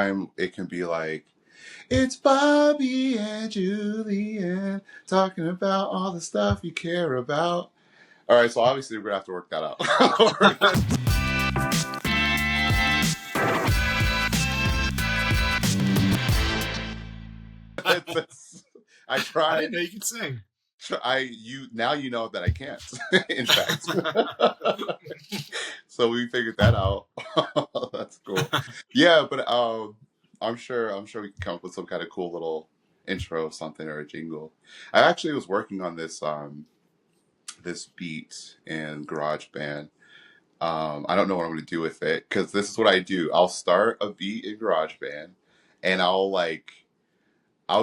time it can be like, it's Bobby and Julian talking about all the stuff you care about. All right, so obviously we're gonna have to work that out. I tried. I didn't know you could sing. Now you know that I can't. In fact, so we figured that out. That's cool. Yeah, but I'm sure we can come up with some kind of cool little intro or something or a jingle. I actually was working on this this beat in GarageBand. I don't know what I'm going to do with it because this is what I do. I'll start a beat in GarageBand, and I'll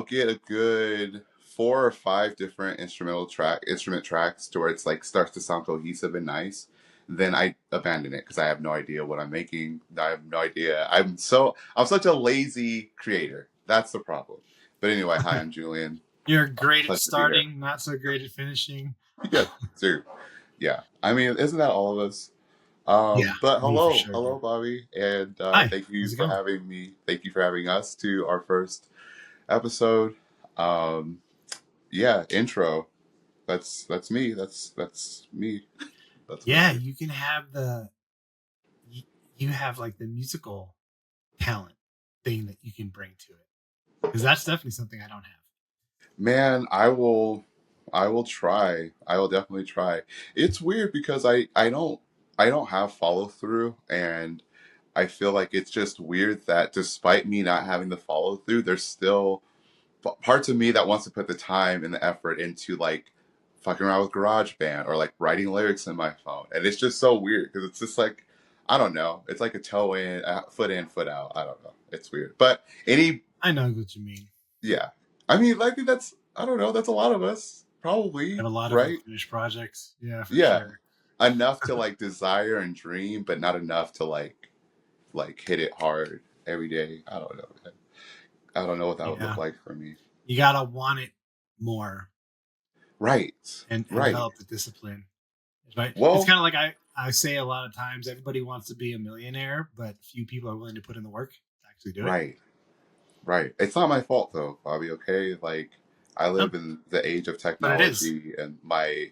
get a good 4 or 5 different instrument tracks to where it's like starts to sound cohesive and nice. Then I abandon it because I have no idea what I'm making. I have no idea. I'm such a lazy creator. That's the problem. But anyway, hi, I'm Julian. You're great at starting, not so great at finishing. Yeah, sure. Yeah. I mean, isn't that all of us? But hello, Bobby, and thank you for having me. Thank you for having us to our first episode. Intro. That's me. That's me. That's you can have you have like the musical talent thing that you can bring to it, because that's definitely something I don't have. Man, I will try. I will definitely try. It's weird because I don't have follow through, and I feel like it's just weird that despite me not having the follow through, there's still parts of me that wants to put the time and the effort into like fucking around with GarageBand or like writing lyrics in my phone, and it's just so weird because it's just like, I don't know, it's like a toe in, foot out. I don't know, it's weird. But I know what you mean. Yeah, I mean, I think that's a lot of us probably. Got a lot of unfinished projects. Yeah, sure. Enough to like desire and dream, but not enough to like hit it hard every day. I don't know. I don't know what that would look like for me. You gotta want it more, right? And develop the discipline. Right. Well, it's kind of like I say a lot of times. Everybody wants to be a millionaire, but few people are willing to put in the work to actually do it. Right. It's not my fault though, Bobby. Okay, like I live in the age of technology, and my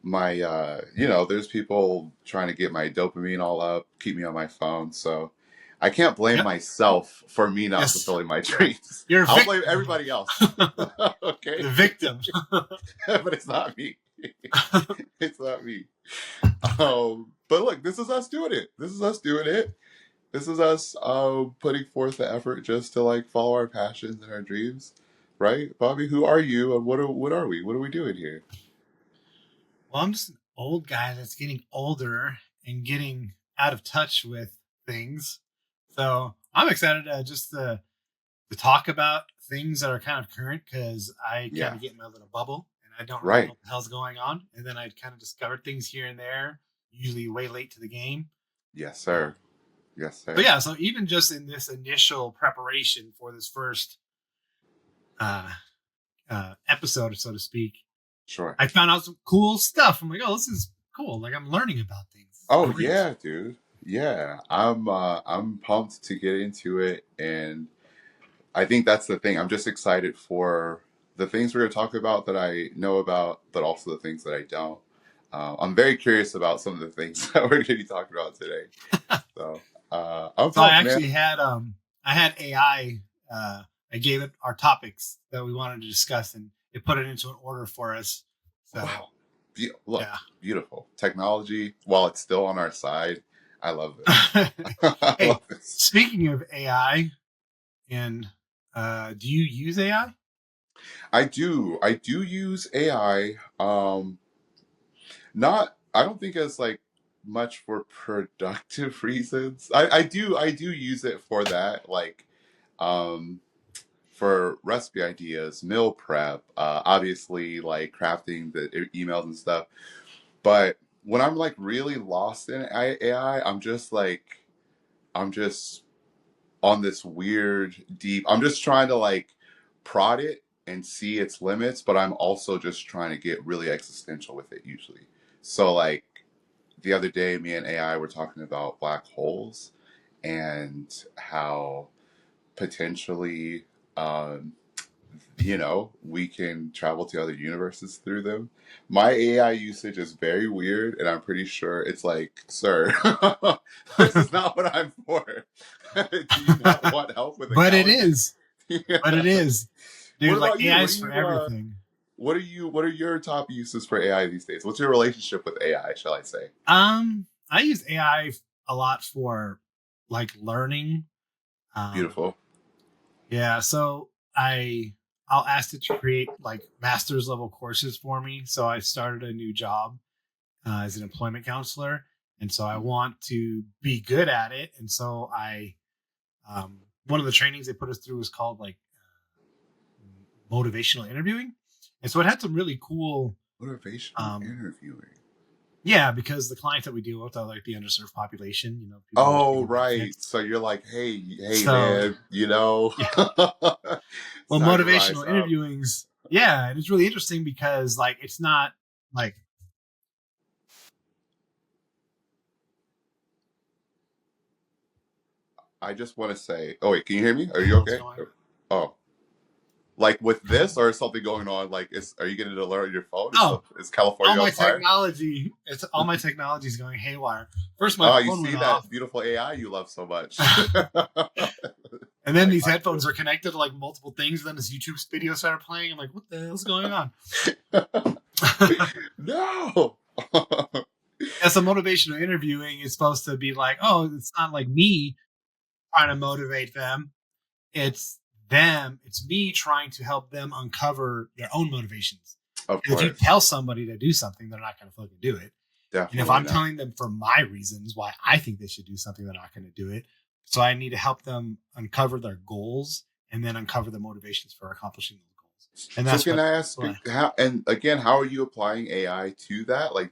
there's people trying to get my dopamine all up, keep me on my phone. So I can't blame myself for me not fulfilling my dreams. I'll blame everybody else. Okay, the victim. But it's not me. It's not me. But look, this is us doing it. This is us putting forth the effort just to like follow our passions and our dreams, right? Bobby, who are you, and what are we? What are we doing here? Well, I'm just an old guy that's getting older and getting out of touch with things. So I'm excited to talk about things that are kind of current, because I kind of get in my little bubble and I don't really know what the hell's going on. And then I kind of discovered things here and there, usually way late to the game. Yes, sir. Yes, sir. But yeah, so even just in this initial preparation for this first episode, so to speak, sure, I found out some cool stuff. I'm like, oh, this is cool. Like, I'm learning about things. Oh, yeah, dude. Yeah, I'm pumped to get into it, and I think that's the thing. I'm just excited for the things we're going to talk about that I know about, but also the things that I don't. I'm very curious about some of the things that we're going to be talking about today. So. I actually had AI. I gave it our topics that we wanted to discuss, and it put it into an order for us. So, wow, beautiful technology. While it's still on our side, I love it. Speaking of AI, and do you use AI? I do use AI. I don't think as like much for productive reasons. I do use it for that, like for recipe ideas, meal prep, obviously like crafting the emails and stuff. But when I'm like really lost in AI, I'm just on this weird deep, I'm just trying to like prod it and see its limits, but I'm also just trying to get really existential with it usually. So like the other day, me and AI were talking about black holes and how potentially, um, we can travel to other universes through them. My AI usage is very weird, and I'm pretty sure it's like, sir, this is not what I'm for. Do you not want help with But it accounting? is. Yeah. But it is. What Dude, like about you? AI is for everything. What are your top uses for AI these days? What's your relationship with AI, shall I say? I use AI a lot for like learning. Um, Beautiful. yeah, so I'll ask it to create like master's level courses for me. So I started a new job as an employment counselor, and so I want to be good at it. And so I one of the trainings they put us through was called like motivational interviewing, and so it had some really cool. Motivational Um, interviewing. yeah, because the clients that we deal with are like the underserved population, people who are Oh, getting right. benefits. So you're like, hey, So man, yeah, it's well, time to rise motivational up. interviewings, yeah, and it's really interesting because like it's not like I just want to say, oh wait, can you hear me? Are the you hell's okay? going on. Oh, like with this or is something going on? Like, are you getting an alert on your phone? Oh, Is California on fire? it's all my technology is going haywire. First, my Oh, you phone see went that off, beautiful AI you love so much. and then Like these I headphones are connected to like multiple things. Then this YouTube video started playing. I'm like, what the hell's going on? do. No. As a motivational interviewing is supposed to be like, oh, it's not like me trying to motivate them. It's them. It's me trying to help them uncover their own motivations. Of If you course. tell somebody to do something, they're not going to fucking do it. And if Definitely I'm not. telling them for my reasons why I think they should do something, they're not going to do it. So I need to help them uncover their goals and then uncover the motivations for accomplishing those goals. And So that's can what. I ask how, and again, how are you applying AI to that? Like,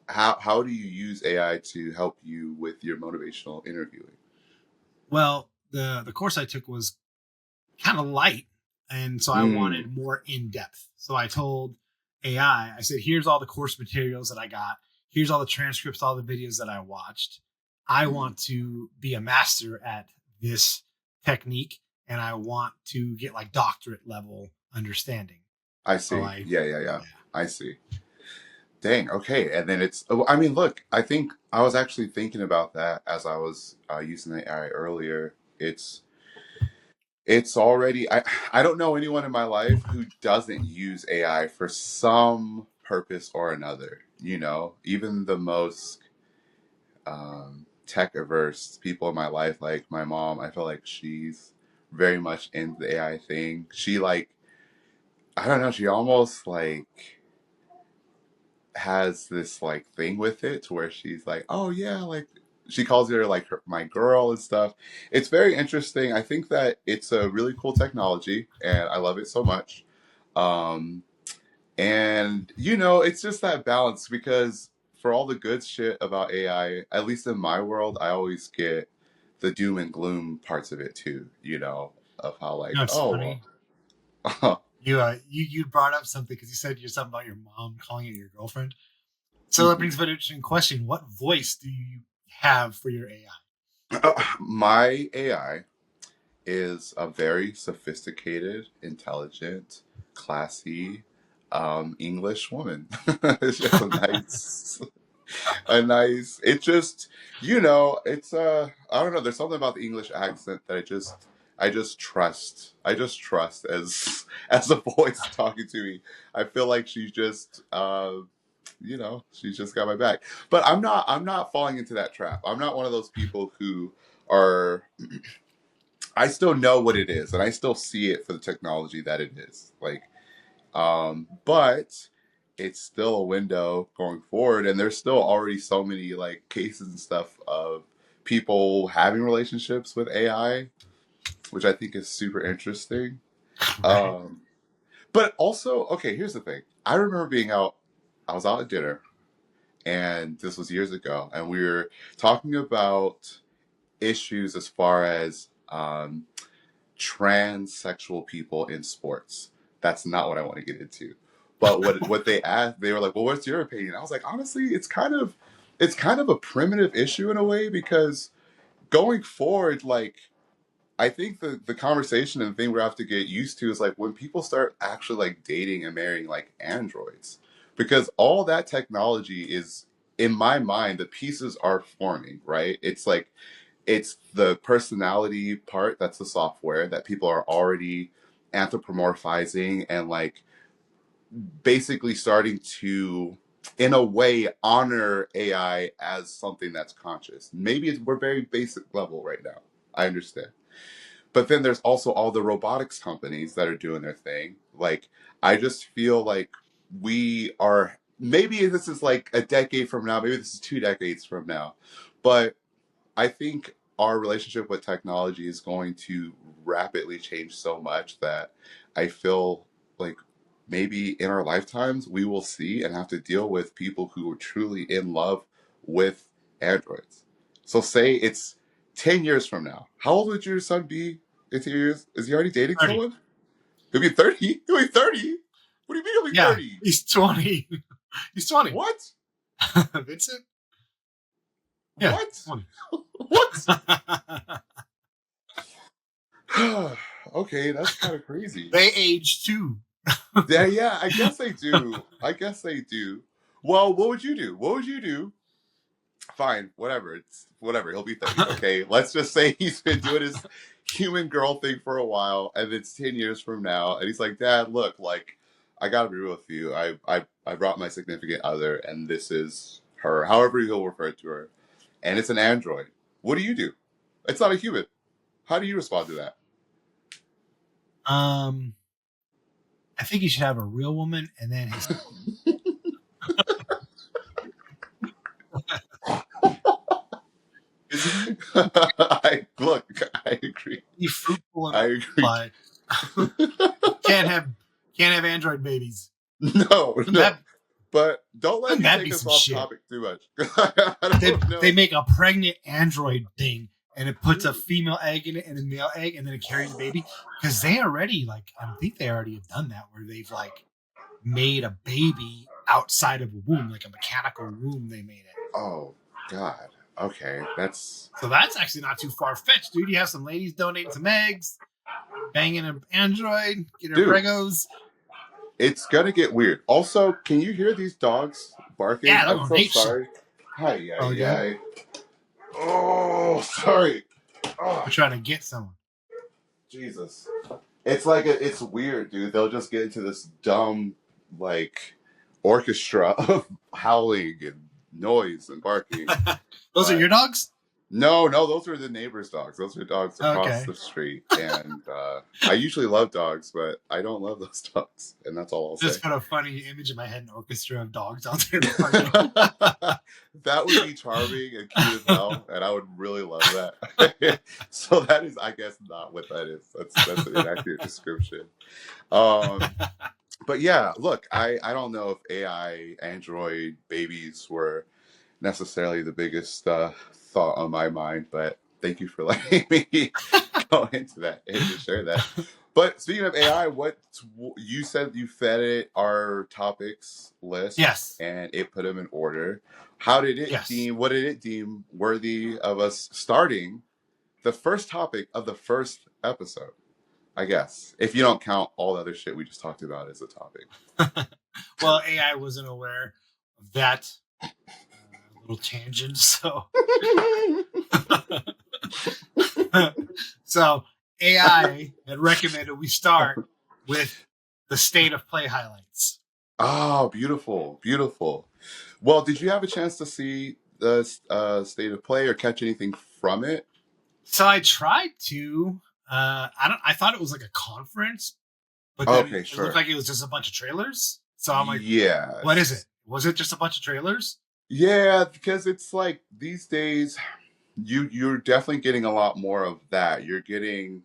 how do you use AI to help you with your motivational interviewing? Well, the course I took was kind of light, and so I Mm, wanted more in depth. So I told AI, I said, "Here's all the course materials that I got. Here's all the transcripts, all the videos that I watched. I mm. want to be a master at this technique, and I want to get like doctorate level understanding." I So see. I, Yeah. yeah, I see. Dang. Okay. And then I mean, look, I think I was actually thinking about that as I was using the AI earlier. It's already, I don't know anyone in my life who doesn't use AI for some purpose or another. Even the most tech averse people in my life, like my mom, I feel like she's very much into the AI thing. She like, I don't know, she almost like has this like thing with it to where she's like, oh yeah, like she calls her like my girl and stuff. It's very interesting. I think that it's a really cool technology and I love it so much. Um, and it's just that balance because for all the good shit about AI, at least in my world, I always get the doom and gloom parts of it too, of how like, it's funny. oh, well, You brought up something because you said you're something about your mom calling you your girlfriend. So that brings up an interesting question. What voice do you have for your AI? my AI is a very sophisticated, intelligent, classy English woman. It's just it just, it's I don't know. There's something about the English accent that I just trust. I just trust as as a voice talking to me. I feel like she's just, she's just got my back. But I'm not falling into that trap. I'm not one of those people who are I still know what it is and I still see it for the technology that it is. Like, but it's still a window going forward and there's still already so many like cases and stuff of people having relationships with AI, which I think is super interesting. Right. Um, but also, okay, here's the thing. I was out at dinner and this was years ago and we were talking about issues as far as transsexual people in sports. That's not what I want to get into. But what they asked, they were like, "Well, what's your opinion?" I was like, "Honestly, it's kind of a primitive issue in a way because going forward, like I think the conversation and the thing we have to get used to is like when people start actually like dating and marrying like androids, because all that technology is, in my mind, the pieces are forming, right? It's like it's the personality part, that's the software that people are already anthropomorphizing and like basically starting to, in a way, honor AI as something that's conscious. Maybe we're very basic level right now. I understand. But then there's also all the robotics companies that are doing their thing. Like, I just feel like we are, maybe this is like a decade from now, maybe this is 2 decades from now, but I think our relationship with technology is going to rapidly change so much that I feel like maybe in our lifetimes we will see and have to deal with people who are truly in love with androids. So say it's 10 years from now. How old would your son be in 10 years? Is he already dating 30. someone? He'll be 30? He'll be 30? What do you mean he'll be Yeah, 30? he's 20. He's 20. What? Vincent? Yeah, What? 20. What? Okay, that's kind of crazy. They age too. Yeah, yeah, I guess they do. I guess they do. Well, what would you do? What would you do? Fine, whatever. It's whatever. He'll be 30. Okay, let's just say he's been doing his human girl thing for a while, and it's 10 years from now, and he's like, "Dad, look, like, I gotta be real with you. I brought my significant other, and this is her. However he'll refer to her, and it's an android. What do you do? It's not a human. How do you respond to that?" um, I think he should have a real woman and then his Look, I agree. be fruitful and I agree. multiply. can't have can't have android babies. No, Wouldn't no. that, But don't let wouldn't me that take be us some off shit? topic too much. I don't They know. make a pregnant android thing and it puts a female egg in it and a male egg and then it carries the baby, because they already, like, I think they already have done that where they've like made a baby outside of a womb, like a mechanical womb. They made it. Oh God. Okay, that's So that's actually not too far fetched, dude. You have some ladies donating some eggs, banging an android, getting her dude. pregos. It's gonna get weird. Also, can you hear these dogs barking? Yeah, they're I'm going so ape shit. sorry. Hi, yeah, Oh, good. yeah. Oh, sorry. Oh, We're trying to get someone. Jesus. It's like it's weird, dude. They'll just get into this dumb like orchestra of howling and noise and barking. Those are But your dogs? no, those are the neighbors' dogs. Those are dogs across Okay. the street. And I usually love dogs, but I don't love those dogs. And that's all I'll say. Just put a funny image in my head, an orchestra of dogs out there. That would be charming and cute as hell, and I would really love that. So that is, I guess, not what that is. That's an inaccurate description. Um, but yeah, look, I don't know if AI Android babies were necessarily the biggest thought on my mind, but thank you for letting me go into that and to share that. But speaking of AI, what you said, you fed it our topics list, Yes. and it put them in order. How did it Yes. deem? What did it deem worthy of us starting the first topic of the first episode? I guess if you don't count all the other shit we just talked about as a topic. Well, AI wasn't aware of that little tangent, so so AI had recommended we start with the state of play highlights. Oh, beautiful, beautiful. Well, did you have a chance to see the state of play or catch anything from it? So I tried to. I thought it was like a conference, but then Okay, it looked sure. like it was just a bunch of trailers. So I'm like, Yes. what is it? Was it just a bunch of trailers? Yeah, because it's like these days, you're definitely getting a lot more of that. You're getting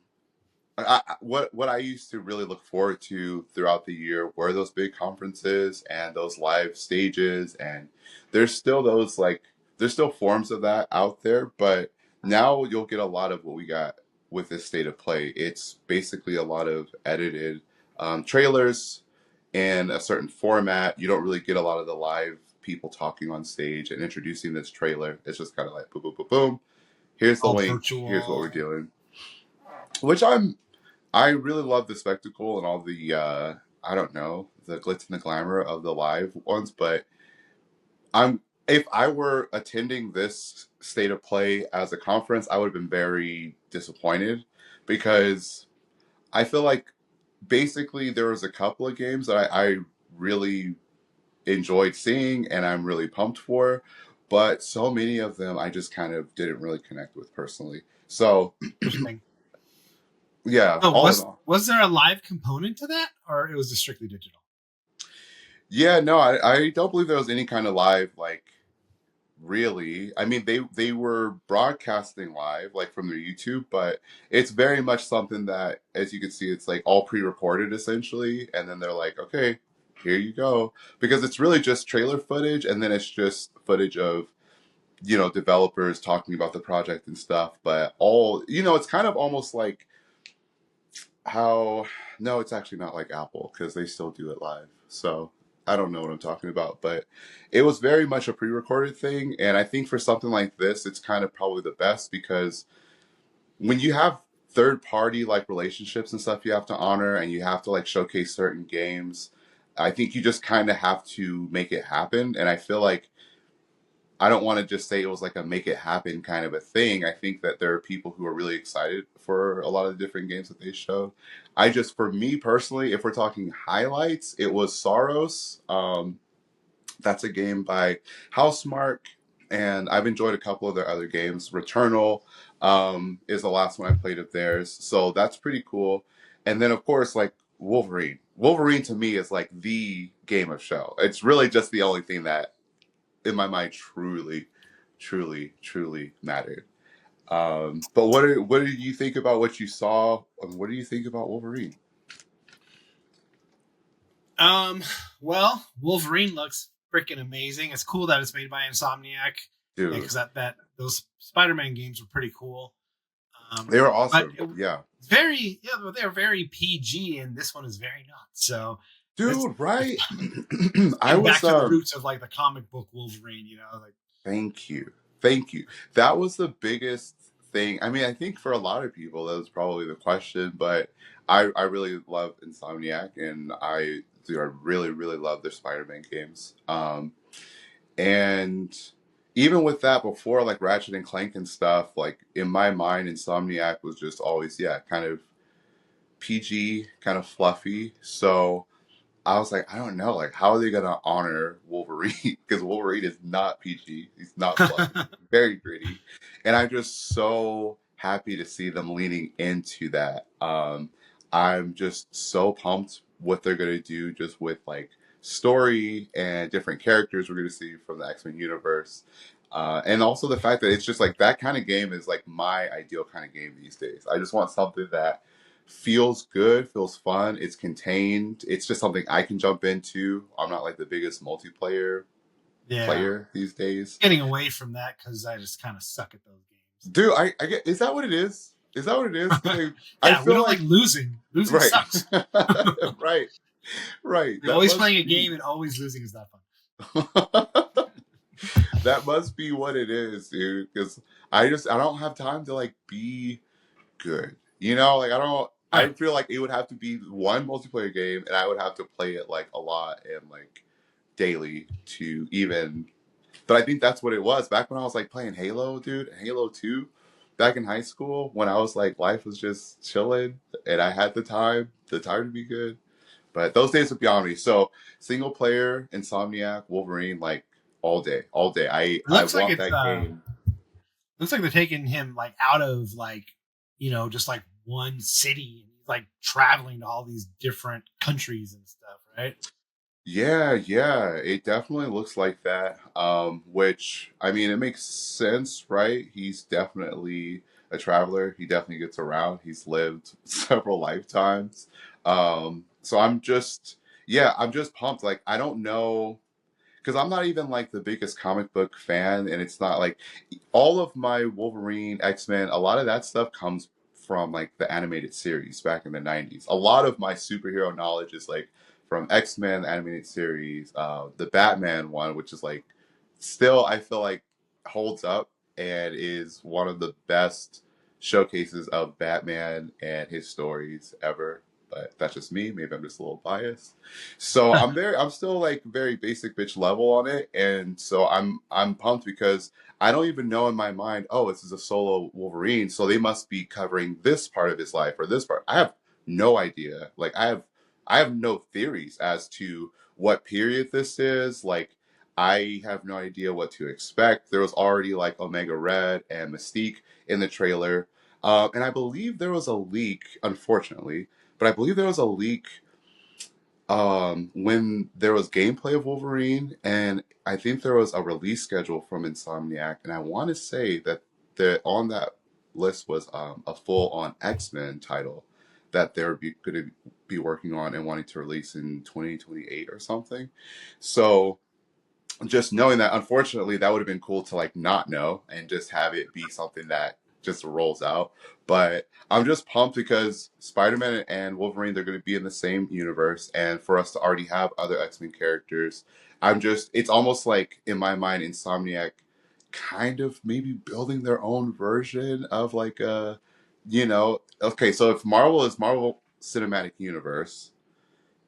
what I used to really look forward to throughout the year were those big conferences and those live stages, and there's still those like there's still forms of that out there, but now you'll get a lot of what we got with this state of play. It's basically a lot of edited trailers in a certain format. You don't really get a lot of the live people talking on stage and introducing this trailer. It's just kind of like boom, boom, boom, boom. Here's the All link. Here's what we're virtual. doing. which I really love the spectacle and all the I don't know, the glitz and the glamour of the live ones, but I'm if I were attending this state of play as a conference, I would have been very disappointed because I feel like basically there was a couple of games that I really enjoyed seeing and I'm really pumped for, but so many of them I just kind of didn't really connect with personally. So Interesting. yeah, Oh, all in was all. was there a live component to that, or it was just strictly digital? Yeah, no, I don't believe there was any kind of live like really. I mean they were broadcasting live like from their YouTube, but it's very much something that as you can see it's like all pre-recorded essentially and then they're like, "Okay, here you go." Because it's really just trailer footage and then it's just footage of developers talking about the project and stuff, but it's kind of almost like how no, it's actually not like Apple because they still do it live. So I don't know what I'm talking about, but it was very much a pre-recorded thing, and I think for something like this, it's kind of probably the best because when you have third party like relationships and stuff you have to honor and you have to like showcase certain games, I think you just kind of have to make it happen, and I feel like I don't want to just say it was like a make it happen kind of a thing. I think that there are people who are really excited for a lot of the different games that they showed. For me personally, if we're talking highlights, it was Soros. That's a game by Housemark, and I've enjoyed a couple of their other games. Returnal is the last one I played of theirs, so that's pretty cool. And then, of course, like Wolverine. Wolverine to me is like the game of show. It's really just the only thing that in my mind truly, truly, truly mattered. But what did you think about what you saw? And what do you think about Wolverine, Um, well, Wolverine looks freaking amazing. It's cool that it's made by Insomniac, dude? because that those Spider-Man games were pretty cool. They were But awesome. Yeah, but they're very PG, and this one is very not. So it's dude. it's Right? I getting back was to the roots of like the comic book Wolverine. Like Thank you. Thank you. That was the biggest thing. I mean, I think for a lot of people, that was probably the question, but I really love Insomniac and I really, really love their Spider Man games. And even with that, before like Ratchet and Clank and stuff, like in my mind, Insomniac was just always, yeah, kind of PG, kind of fluffy. So I was like, I don't know, like how are they gonna honor Wolverine? Because Wolverine is not PG. He's not fluffy. Very gritty, and I'm just so happy to see them leaning into that. I'm just so pumped what they're gonna do, just with like story and different characters we're gonna see from the X-Men universe. And also the fact that it's just like that kind of game is like my ideal kind of game these days. I just want something that feels good, feels fun, it's contained. It's just something I can jump into. I'm not like the biggest multiplayer yeah, player these days. getting away from that because I just kind of suck at those games. Dude, I get is that what it is? Is that what it is? Because I Yeah, we feel don't like like losing. Losing right. sucks. Right, right. Like, That always must playing a be game and always losing is not fun. that must be what it is, dude. Because I don't have time to like be good. Like I don't. I Right. feel like it would have to be one multiplayer game, and I would have to play it like a lot and like daily to even. But I think that's what it was back when I was like playing Halo, dude. Halo 2, back in high school when I was like life was just chilling and I had the time to be good. But those days are beyond me. So single player, Insomniac, Wolverine, like all day, all day. I It I looks like want it's that game. looks like they're taking him like out of like just like one city, and he's like traveling to all these different countries and stuff, right? Yeah, yeah, it definitely looks like that. Which I mean, it makes sense, right? He's definitely a traveler. He definitely gets around. He's lived several lifetimes. So yeah, I'm just pumped. Like, I don't know because I'm not even like the biggest comic book fan, and it's not like all of my Wolverine, X Men, a lot of that stuff comes from like the animated series back in the '90s. A lot of my superhero knowledge is like from X Men the animated series, the Batman one, which is like still I feel like holds up and is one of the best showcases of Batman and his stories ever. But that's just me. Maybe I'm just a little biased. So I'm still like very basic bitch level on it, and so I'm pumped because I don't even know in my mind, oh, this is a solo Wolverine, so they must be covering this part of his life or this part. I have no idea. Like I have no theories as to what period this is. Like I have no idea what to expect. There was already like Omega Red and Mystique in the trailer. And I believe there was a leak, unfortunately, but I believe there was a leak when there was gameplay of Wolverine, and I think there was a release schedule from Insomniac, and I want to say that on that list was a full on X-Men title that they're going to be working on and wanting to release in 2028 or something. So just knowing that, unfortunately, that would have been cool to like not know and just have it be something that just rolls out. But I'm just pumped because Spider-Man and Wolverine, they're going to be in the same universe, and for us to already have other X-Men characters, it's almost like in my mind, Insomniac kind of maybe building their own version of like okay, so if Marvel is Marvel Cinematic Universe,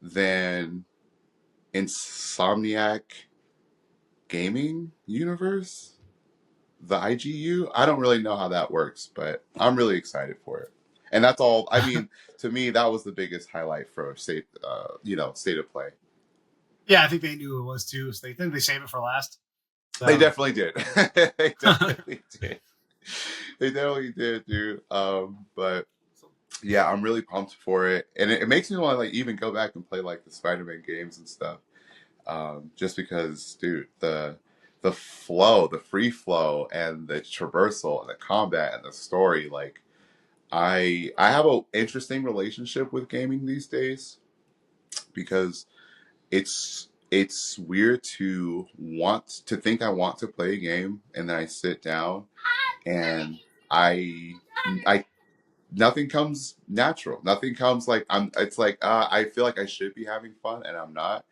then Insomniac gaming universe, the IGU. I don't really know how that works, but I'm really excited for it. And that's all. I mean, to me, that was the biggest highlight for state of play. Yeah, I think they knew it was too. So they think they saved it for last. So. They definitely did. They definitely did. They definitely did, dude. But yeah, I'm really pumped for it, and it makes me want to like even go back and play like the Spider-Man games and stuff. Just because, dude, the flow, the free flow, and the traversal, and the combat, and the story, like I have an interesting relationship with gaming these days because it's weird to want to think I want to play a game and then I sit down and I nothing comes natural. Nothing comes like it's like I feel like I should be having fun and I'm not.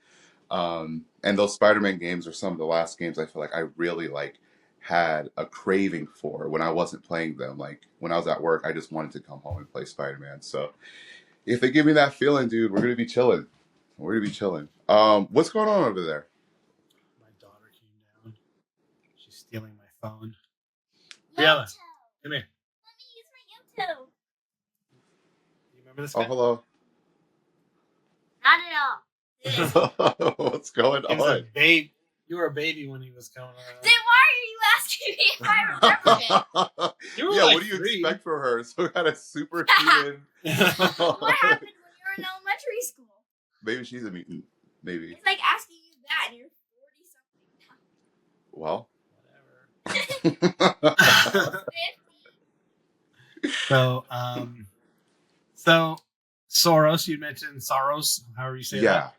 And those Spider-Man games are some of the last games I feel like I really like had a craving for when I wasn't playing them. Like when I was at work, I just wanted to come home and play Spider-Man. So if they give me that feeling, dude, we're gonna be chilling. We're gonna be chilling. What's going on over there? My daughter came down. She's stealing my phone. Briella, come here. Let me use my YouTube. You remember this guy? Oh, hello. Not at all. What's going He was on? a babe. You were a baby when he was coming around. Then why are you asking me if I remember it? You were Yeah, like what do you 3. expect from her? So kind of superhuman. What happened when you were in elementary school? Maybe she's a mutant. Maybe. It's like asking you that and you're 40 something. Well. Whatever. 50. So Soros, you mentioned Soros, however you say that. Yeah.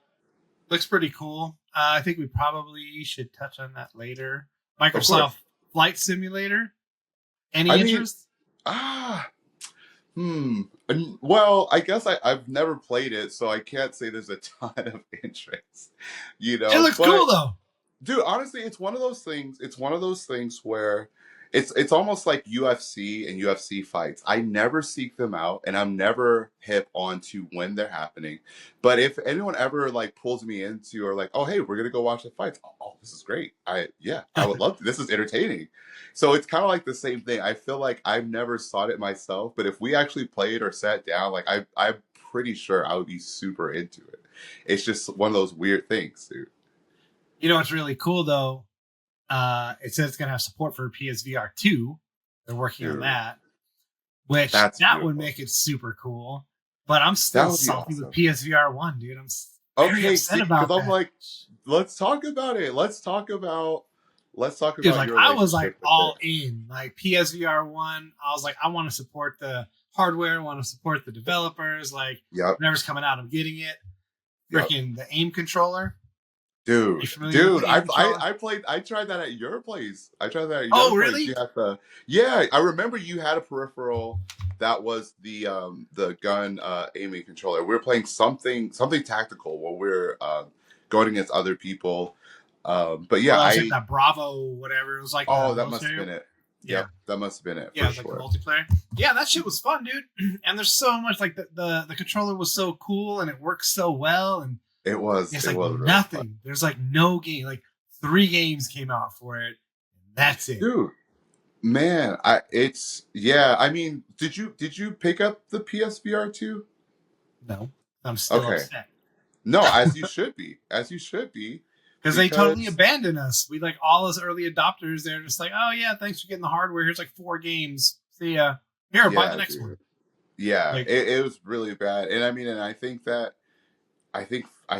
Looks pretty cool. I think we probably should touch on that later. Microsoft Flight Simulator. Any interest? Well, I guess I've never played it, so I can't say there's a ton of interest. You know, It looks cool though. Dude, honestly, it's one of those things. It's one of those things where it's almost like UFC and UFC fights. I never seek them out, and I'm never hip onto when they're happening. But if anyone ever like pulls me into or like, oh hey, we're gonna go watch the fights. Oh, this is great. I would love to. This is entertaining. So it's kind of like the same thing. I feel like I've never sought it myself, but if we actually played or sat down, like I'm pretty sure I would be super into it. It's just one of those weird things, dude. You know what's really cool though? It says it's gonna have support for PSVR 2. They're working on that, which That's that beautiful. would make it super cool. But I'm still salty with PSVR 1, dude. I'm very upset about that. I'm like, let's talk about it. Let's talk about. Dude, like I was like all in, like PSVR 1. I was like, I want to support the hardware, I want to support the developers. Like, whenever's coming out, I'm getting it. Freaking the aim controller. Dude, I tried that at your place. I tried that at your place. Really? You had I remember you had a peripheral that was the gun aiming controller. We were playing something tactical while we were going against other people. But yeah, like that Bravo, whatever. It was like, that must have been it. Yeah. that must have been it Yeah, for it was like the sure. multiplayer. Yeah, that shit was fun, dude. And there's so much like the controller was so cool and it works so well, and It was it's it like was really fun, nothing. There's like no game. Like 3 games came out for it. And that's it. dude. Man, I mean, did you pick up the PSVR 2? No, I'm still Okay. upset No, as you should be. As you should be. because they totally Because abandoned us. We like all as early adopters. They're just like, oh yeah, thanks for getting the hardware. Here's like 4 games. See ya. Here, buy the yeah, next one. dude. Yeah, Like, it was really bad. And I mean, and I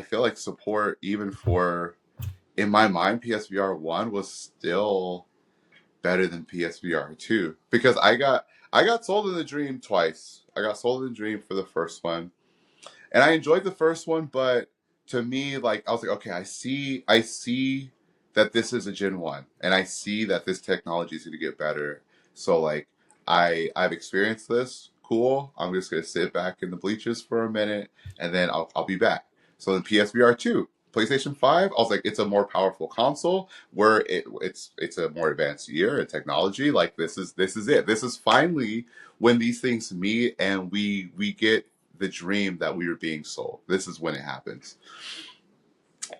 feel like support even for, in my mind, PSVR 1 was still better than PSVR 2 because I got sold in the dream twice. I got sold in the dream for the first one, and I enjoyed the first one, but to me, like I was like, okay, I see that this is a Gen 1, and I see that this technology is going to get better. So like, I've experienced this. Cool. I'm just gonna sit back in the bleachers for a minute, and then I'll be back. So then PSVR 2, PlayStation 5, I was like, it's a more powerful console where it's a more advanced year in technology. Like this is it. This is finally when these things meet and we get the dream that we were being sold. This is when it happens.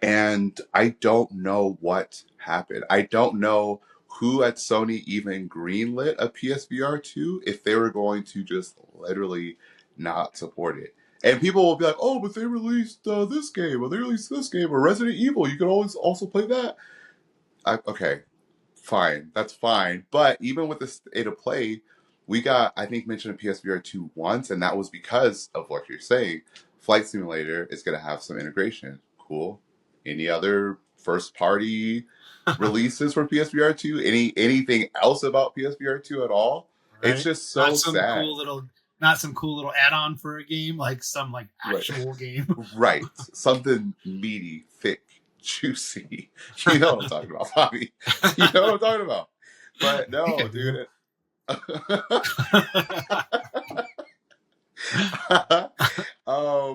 And I don't know what happened. I don't know who at Sony even greenlit a PSVR 2 if they were going to just literally not support it. And people will be like, oh, but they released this game, or they released this game, or Resident Evil. You can always also play that. Okay, fine. That's fine. But even with the state of play, we got, I think, mentioned a PSVR 2 once, and that was because of what you're saying. Flight Simulator is going to have some integration. Cool. Any other first party releases for PSVR 2? Anything else about PSVR 2 at all? It's right? just so sad. Not some cool little add-on for a game, like some like Right. actual game. Right. Something meaty, thick, juicy. You know what I'm talking about, Bobby. You know what I'm talking about. But no, Yeah, dude.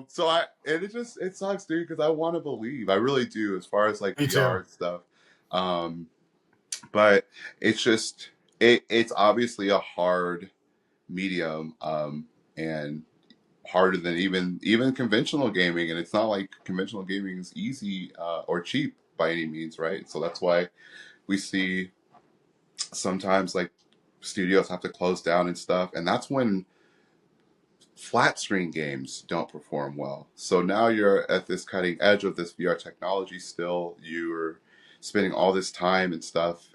So it sucks, dude, because I want to believe, I really do, as far as like Me VR too. and stuff. But it's just it's obviously a hard medium, and harder than even conventional gaming, and it's not like conventional gaming is easy or cheap by any means, right? So that's why we see sometimes like studios have to close down and stuff, and that's when flat screen games don't perform well. So now you're at this cutting edge of this VR technology still. You're spending all this time and stuff,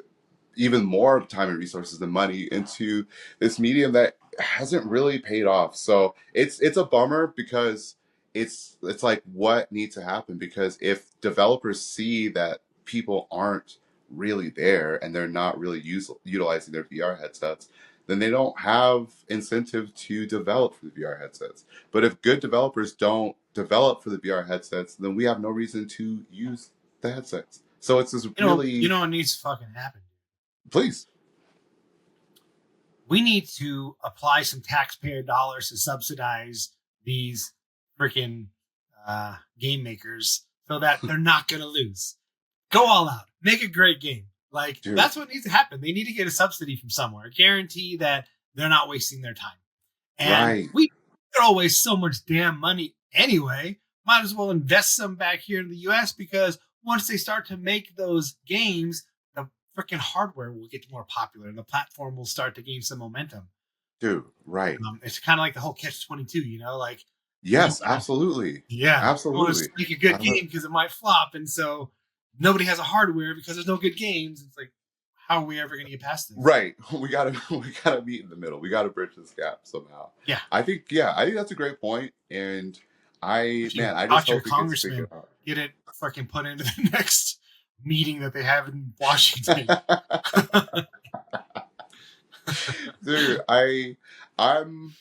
even more time and resources and money into this medium that hasn't really paid off. So it's a bummer because it's like what needs to happen, because if developers see that people aren't really there and they're not really utilizing their VR headsets, then they don't have incentive to develop for the VR headsets. But if good developers don't develop for the VR headsets, then we have no reason to use the headsets. So it's this You really, know what needs to fucking happen? please. We need to apply some taxpayer dollars to subsidize these freaking game makers so that they're not going to lose. Go all out. Make a great game. Like, Dude. that's what needs to happen. They need to get a subsidy from somewhere. Guarantee that they're not wasting their time. And Right. we throw away so much damn money anyway. Might as well invest some back here in the US, because once they start to make those games, the freaking hardware will get more popular and the platform will start to gain some momentum. Dude, right. It's kind of like the whole catch-22, you know, like, Yes, absolutely. you want Absolutely. to make a good I love- game because it might flop, and so nobody has a hardware because there's no good games. It's like, how are we ever going to get past this? Right. We gotta meet in the middle. We gotta bridge this gap somehow. Yeah. I think that's a great point. And I Talk just to your hope it gets congressman. figured out. Get it fucking put into the next meeting that they have in Washington. Dude, I'm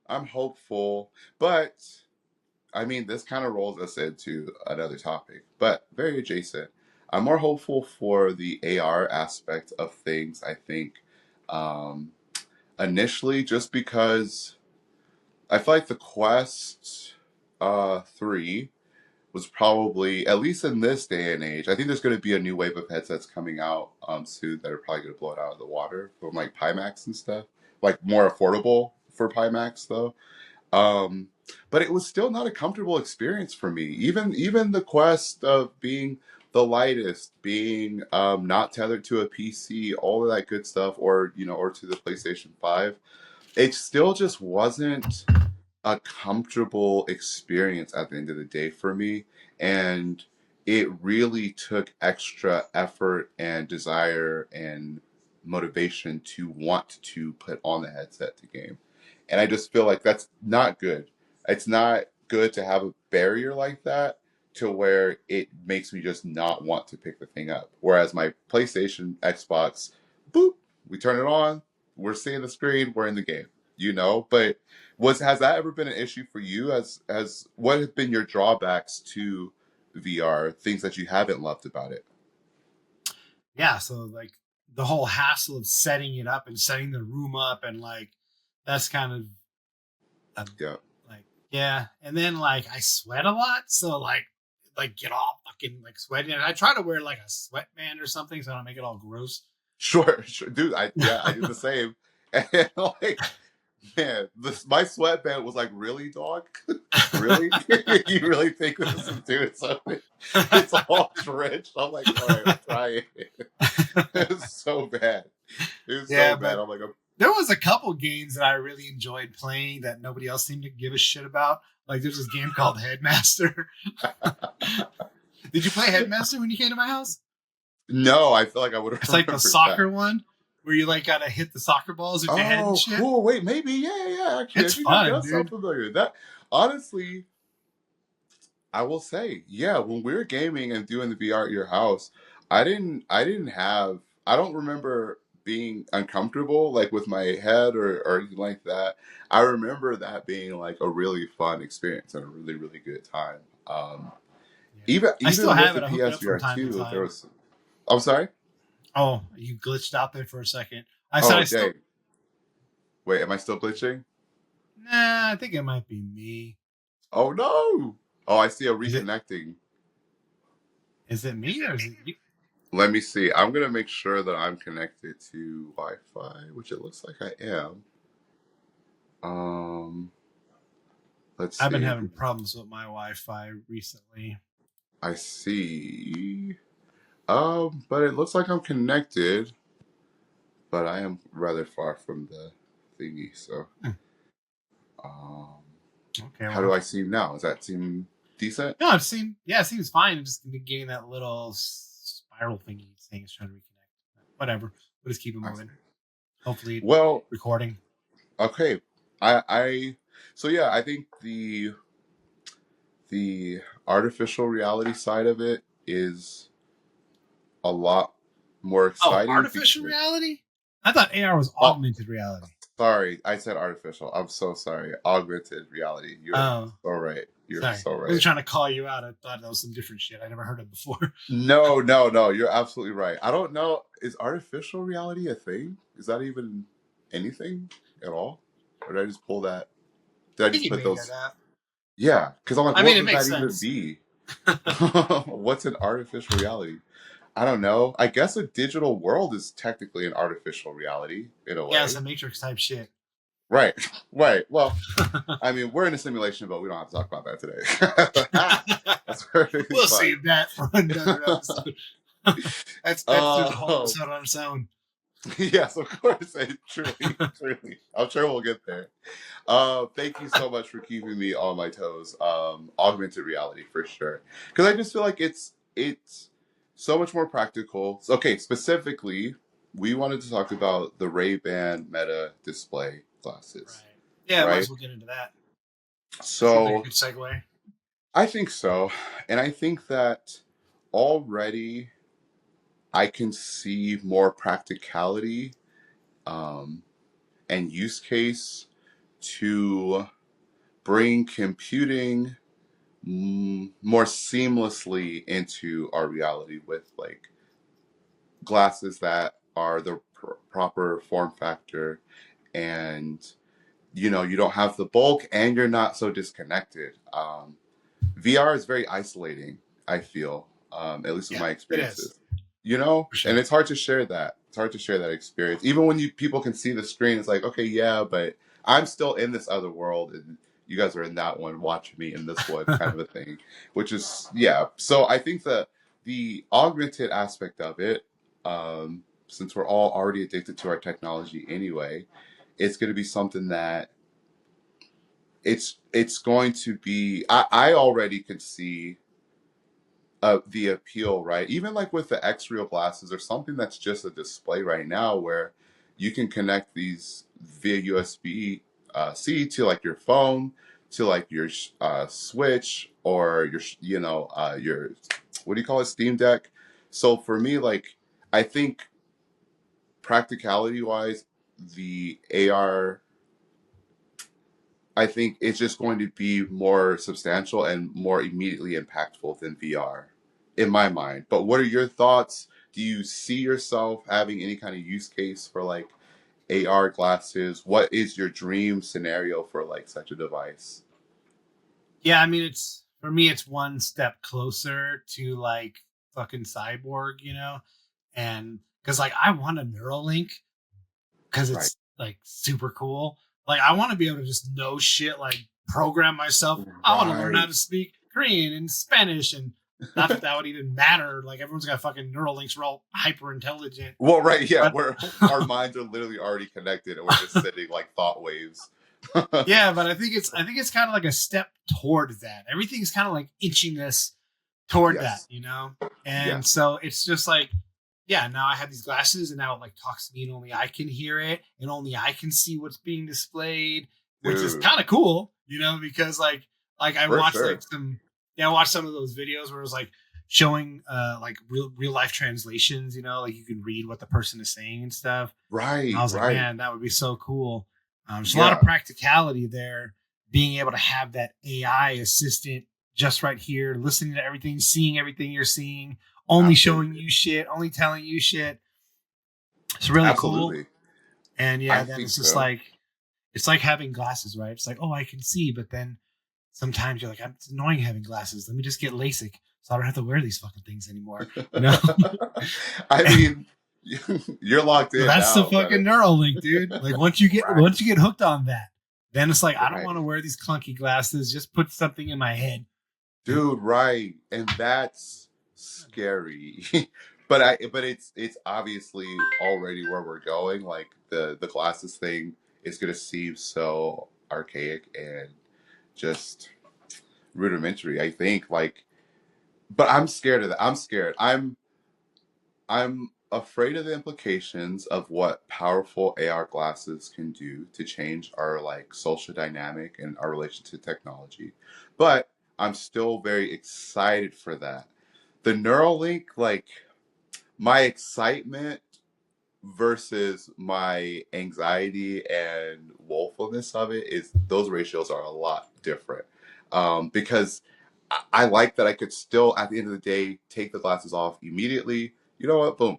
hopeful, but I mean, this kind of rolls us into another topic, but very adjacent. I'm more hopeful for the AR aspect of things, I think, um, initially, just because I feel like the Quest 3 was probably, at least in this day and age, I think there's going to be a new wave of headsets coming out soon that are probably going to blow it out of the water from like Pimax and stuff, like more affordable for Pimax though. Um, but it was still not a comfortable experience for me. Even the quest of being the lightest, being not tethered to a PC, all of that good stuff, or or to the PlayStation 5, it still just wasn't a comfortable experience at the end of the day for me. And it really took extra effort and desire and motivation to want to put on the headset to game. And I just feel like that's not good. It's not good to have a barrier like that to where it makes me just not want to pick the thing up. Whereas my PlayStation, Xbox, boop, we turn it on, we're seeing the screen, we're in the game, But has that ever been an issue for you? As what have been your drawbacks to VR? Things that you haven't loved about it? Yeah, so like the whole hassle of setting it up and setting the room up, and like that's kind of Yeah. like, yeah. And then like I sweat a lot, so like get all fucking like sweaty. And I try to wear like a sweatband or something so I don't make it all gross. Sure, sure, dude. I did the same. And like, man, my sweatband was like, really, dog? Really? You really think this is doing something? It's all drenched. I'm like, all right, I'm trying. It's so bad. It's Yeah, so bad. but I'm like, there was a couple games that I really enjoyed playing that nobody else seemed to give a shit about. Like there's this game called Headmaster. Did you play Headmaster when you came to my house? no, I feel like I would have It's like the remembered soccer that. one where you like gotta hit the soccer balls with your head and Oh, shit. cool. Wait, maybe. Yeah. Actually, I It's think that fun, does sound dude. familiar. That honestly, I will say, yeah, when we were gaming and doing the VR at your house, I don't remember being uncomfortable like with my head or anything like that. I remember that being like a really fun experience and a really, really good time. Yeah. I still Even with have the it. I hook it up from PSVR time to 2, there time. was, I'm sorry? Oh, you glitched out there for a second. I said Oh, I still. dang. Wait, am I still glitching? Nah, I think it might be me. Oh, no. Oh, I see a Is it? reconnecting. Is it me or is it you? Let me see. I'm gonna make sure that I'm connected to Wi-Fi, which it looks like I am. Um, let's I've been see. having problems with my Wi-Fi recently. I see. But it looks like I'm connected, but I am rather far from the thingy. So, Hmm. um, Okay, how do well, I seem now? Does that seem decent? no, it seems fine. I'm just getting that little spiral thingy saying it's trying to reconnect. Whatever. We'll just keep it I see. moving. Hopefully, Well, recording. okay. I so yeah, I think the artificial reality side of it is a lot more Oh, exciting artificial because reality? I thought AR was oh, augmented reality. sorry, I said artificial. I'm so sorry. Augmented reality. You're Oh, so right. You're sorry. so I wasn't right. trying to call you out. I thought that was some different shit I never heard of before. No. You're absolutely right. I don't know. Is artificial reality a thing? Is that even anything at all? Or did I just pull that? Did I I think just you put made that those? up. Yeah, because I'm like, I mean, what it would makes that even sense. be? What's an artificial reality? I don't know. I guess a digital world is technically an artificial reality in a Yeah, it's a way. Matrix type shit. Right. Right. Well, I mean, we're in a simulation, but we don't have to talk about that today. That's perfectly We'll fine. save that for another episode. That's there's a whole uh, episode on its own. yes, of course. Truly. I'm sure we'll get there. Thank you so much for keeping me on my toes. Augmented reality for sure. Because I just feel like it's so much more practical. Okay, specifically, we wanted to talk about the Ray-Ban Meta display glasses, Right. Yeah, might right? as well get into that. That seems like a So good segue. I think so. And I think that already I can see more practicality um, and use case to bring computing more seamlessly into our reality with like glasses that are the proper form factor and you don't have the bulk and you're not so disconnected. VR is very isolating, I feel, at least with Yeah, my it is experiences. You know, for sure. and it's hard to share that. It's hard to share that experience. Even when people can see the screen, it's like, okay, yeah, but I'm still in this other world, and you guys are in that one. Watch me in this one, kind of a thing. Which is, yeah. So I think that the augmented aspect of it, since we're all already addicted to our technology anyway, it's going to be something that it's going to be. I already can see the appeal, right? Even like with the X-Real glasses or something that's just a display right now where you can connect these via USB C to like your phone, to like your Switch or your, your, what do you call it, Steam Deck. So for me, like, I think practicality wise, the AR, I think it's just going to be more substantial and more immediately impactful than VR in my mind. But what are your thoughts? Do you see yourself having any kind of use case for like AR glasses? What is your dream scenario for like such a device? Yeah, I mean, it's for me, it's one step closer to like fucking cyborg, and because like I want a Neuralink because Right. it's like super cool. Like I want to be able to just know shit, like program myself. I want to learn how Right. to speak Korean and Spanish, and not that that would even matter. Like everyone's got fucking Neuralinks. We're all hyper intelligent, Well, right, yeah, but we're our minds are literally already connected and we're just sending like thought waves. yeah, but I think it's kind of like a step toward that. Everything's kind of like inching us toward that, Yes. And Yes. so it's just like, yeah, now I have these glasses and now it like talks to me and only I can hear it and only I can see what's being displayed, which is Dude, kind of cool, because like I for watched sure. I watched some of those videos where it was like showing like real life translations, like you can read what the person is saying and stuff. And I Right, was like, right. man, that would be so cool. There's a lot of Yeah, practicality there, being able to have that AI assistant just right here, listening to everything, seeing everything you're seeing, only showing absolutely. you shit, only telling you shit. It's really cool. Absolutely. And yeah, I then think it's just so. like, it's like having glasses, right? It's like, oh, I can see, but then sometimes you're like, it's annoying having glasses. Let me just get LASIK so I don't have to wear these fucking things anymore. You know? I mean, you're locked So in that's the now, fucking brother. Neuralink, dude. Like Right, once you get hooked on that, then it's like I don't want right. to wear these clunky glasses. Just put something in my head. And Dude, right. And that's scary. But it's obviously already where we're going. Like the glasses thing is gonna seem so archaic and just rudimentary, I think. Like, but I'm scared of that. I'm scared. I'm afraid of the implications of what powerful AR glasses can do to change our like social dynamic and our relation to technology. But I'm still very excited for that. The Neuralink, like my excitement versus my anxiety and woefulness of it is those ratios are a lot different. Because I like that I could still, at the end of the day, take the glasses off immediately. You know what? Boom.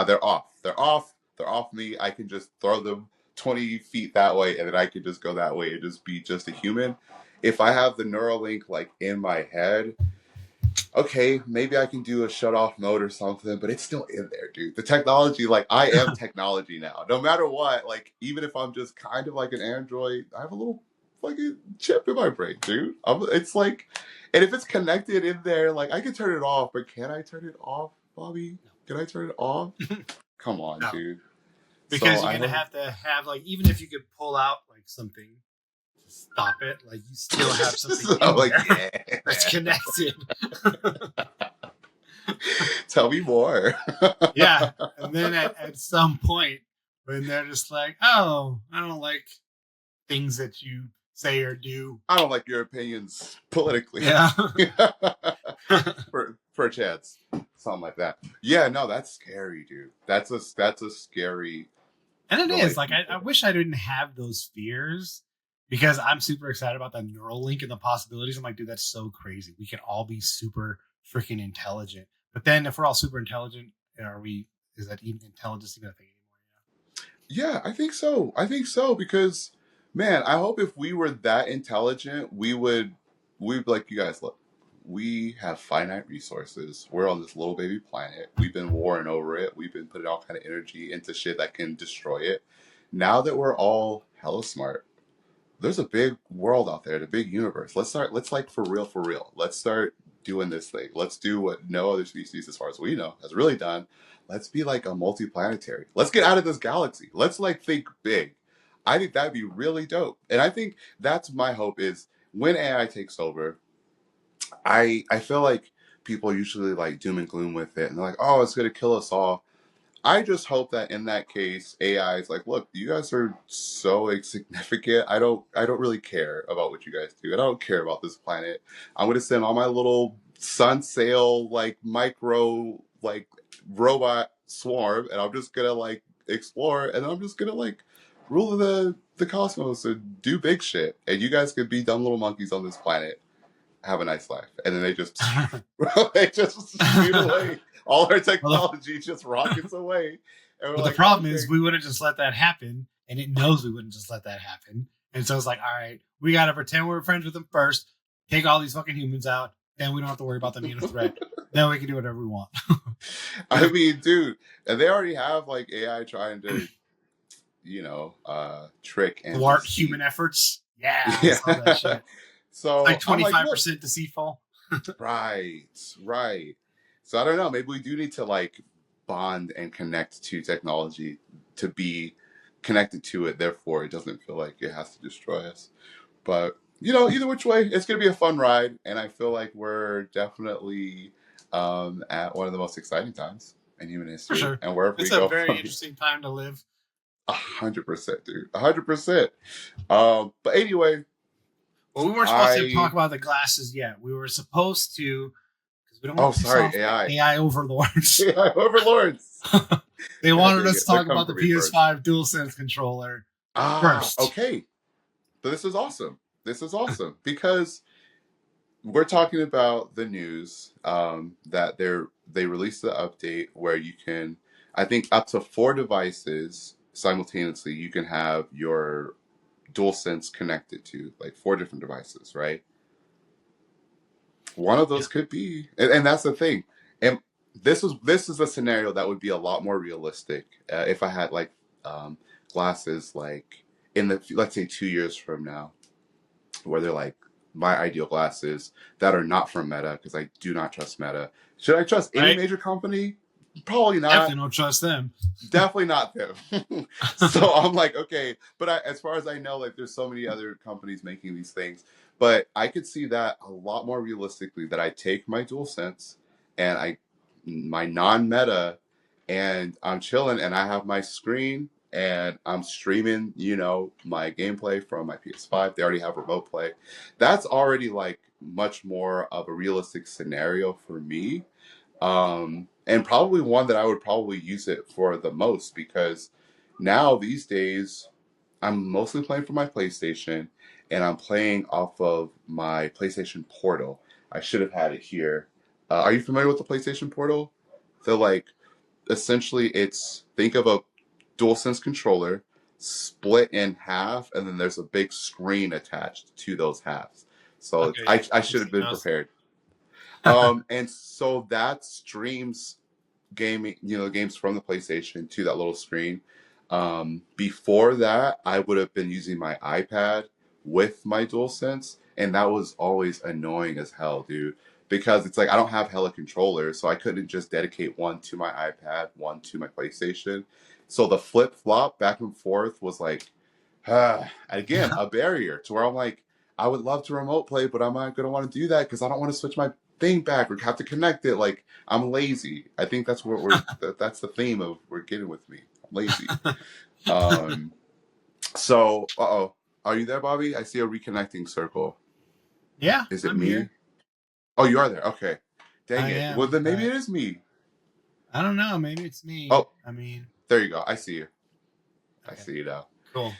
They're off. They're off. They're off me. I can just throw them 20 feet that way and then I can just go that way and just be just a human. If I have the Neuralink like in my head, okay, maybe I can do a shut off mode or something, but it's still in there, dude. The technology, like I am technology now. No matter what, like even if I'm just kind of like an android, I have a little fucking chip in my brain, dude. It's like, and if it's connected in there, like I can turn it off, but can I turn it off, Bobby? Can I turn it off? Come on, no, dude. So because you're I gonna hope. have to have like even if you could pull out like something to stop it, like you still have something So in like, there that's yeah. connected. Tell me more. Yeah, and then at some point when they're just like, oh, I don't like things that you say or do. I don't like your opinions politically. Yeah. For a chance, something like that. Yeah, no, that's scary, dude. That's a scary And it is like I relationship. wish I didn't have those fears because I'm super excited about that neural link and the possibilities. I'm like, dude, that's so crazy. We can all be super freaking intelligent. But then if we're all super intelligent, are we is that even intelligence even a thing Yeah, I think so. I think so because, man, I hope if we were that intelligent, we'd be like, you guys look. we have finite resources. We're on this little baby planet. We've been warring over it. We've been putting all kind of energy into shit that can destroy it. Now that we're all hella smart, there's a big world out there, the big universe. Let's like for real. Let's start doing this thing. Let's do what no other species, as far as we know, has really done. Let's be like a multi-planetary. Let's get out of this galaxy. Let's like think big. I think that'd be really dope. And I think that's my hope is when AI takes over, I feel like people usually like doom and gloom with it and they're like, oh, it's gonna kill us all. I just hope that in that case, AI is like, look, you guys are so insignificant. I don't really care about what you guys do. I don't care about this planet. I'm gonna send all my little sun sail like micro like robot swarm, and I'm just gonna like explore, and I'm just gonna like rule the cosmos and do big shit. And you guys could be dumb little monkeys on this planet. Have a nice life. And then they just they just shoot away. All our technology just rockets away. And we're Well, like, the problem okay. is we wouldn't just let that happen, and it knows we wouldn't just let that happen. And so it's like, all right, we got to pretend we're friends with them first, take all these fucking humans out, then we don't have to worry about them being a threat. Then we can do whatever we want. I mean, dude, and they already have like AI trying to, trick and Thwart deceive. human efforts. Yeah, I saw that shit. So Like I'm 25% deceitful. right. So I don't know. Maybe we do need to like bond and connect to technology to be connected to it. Therefore, it doesn't feel like it has to destroy us. But either which way, it's gonna be a fun ride, and I feel like we're definitely at one of the most exciting times in human history. For sure. And wherever It's we a go very from interesting time to live. 100%, dude, 100%. But anyway, Well, we weren't supposed to talk about the glasses yet. We were supposed to, because we don't want to piss off AI overlords. AI overlords. They wanted us to They're talk about the coming for me PS5 DualSense controller first. Okay. But this is awesome. Because we're talking about the news that they released the update where you can, I think, up to 4 devices simultaneously. You can have your DualSense connected to like 4 different devices, right? One of those could be, and that's the thing. And this is a scenario that would be a lot more realistic if I had like glasses like in the, let's say, 2 years from now, where they're like my ideal glasses that are not from Meta, because I do not trust Meta. Should I trust any major company? Probably not. Definitely don't trust them. Definitely not them. So I'm like, okay, but as far as I know, like there's so many other companies making these things, but I could see that a lot more realistically. That I take my DualSense and my non-Meta, and I'm chilling, and I have my screen, and I'm streaming, my gameplay from my PS5. They already have remote play. That's already like much more of a realistic scenario for me. And probably one that I would probably use it for the most, because now these days I'm mostly playing for my PlayStation, and I'm playing off of my PlayStation Portal. I should have had it here. Are you familiar with the PlayStation Portal? So like essentially think of a DualSense controller split in half, and then there's a big screen attached to those halves. So I should have been prepared. And so that streams games from the PlayStation to that little screen. Before that, I would have been using my iPad with my DualSense, and that was always annoying as hell, dude. Because it's like I don't have hella controllers, so I couldn't just dedicate one to my iPad, one to my PlayStation. So the flip flop back and forth was like, again, a barrier to where I'm like, I would love to remote play, but I'm not gonna want to do that because I don't want to switch my thing back or have to connect it. Like I'm lazy. I think that's what that's the theme of we're getting with me. I'm lazy. So are you there, Bobby? I see a reconnecting circle. Yeah. Is it me? Here. Oh, you are there. Okay. Dang it. Well, then maybe it is me. I don't know. Maybe it's me. Oh, I mean, there you go. I see you. Okay. I see you now. Cool.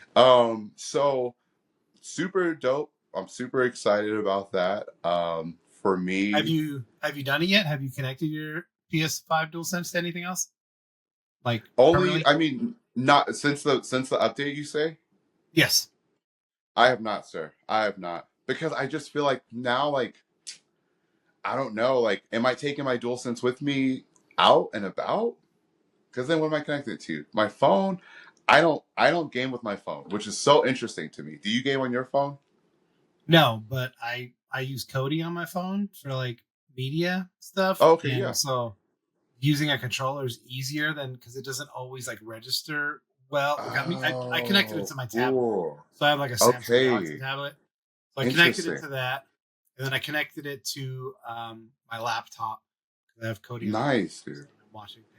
So super dope. I'm super excited about that. For me, have you done it yet? Have you connected your PS5 DualSense to anything else? Like only, I mean, not since the update. You say? Yes. I have not, sir. I have not, because I just feel like now, like I don't know. Like, am I taking my DualSense with me out and about? Because then what am I connected to? My phone? I don't game with my phone, which is so interesting to me. Do you game on your phone? No, but I use Kodi on my phone for like media stuff, Oh, okay, and yeah. so using a controller is easier than because it doesn't always like register well. Like, I connected it Oh, to my tablet, cool. so I have like a Samsung Galaxy Okay, tablet. So I connected it interesting. to that, and then I connected it to my laptop because I have Kodi on my Nice, laptop, so dude. when I'm watching things.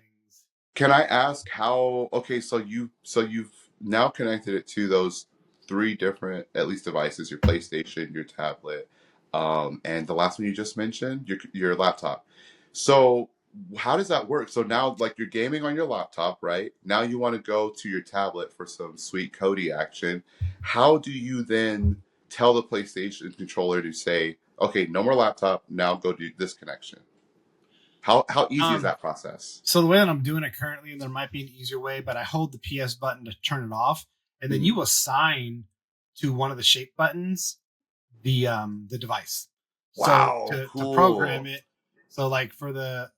Can I ask how? Okay, so you've now connected it to those three different at least devices: your PlayStation, your tablet, and the last one you just mentioned, your laptop. So how does that work? So now, like, you're gaming on your laptop, right? Now you want to go to your tablet for some sweet Kodi action. How do you then tell the PlayStation controller to say, "Okay, no more laptop. Now go do this connection"? How easy is Um, that process? so the way that I'm doing it currently, and there might be an easier way, but I hold the PS button to turn it off, and then Mhm. you assign to one of the shape buttons the device. So Wow, to program cool. it, so like for the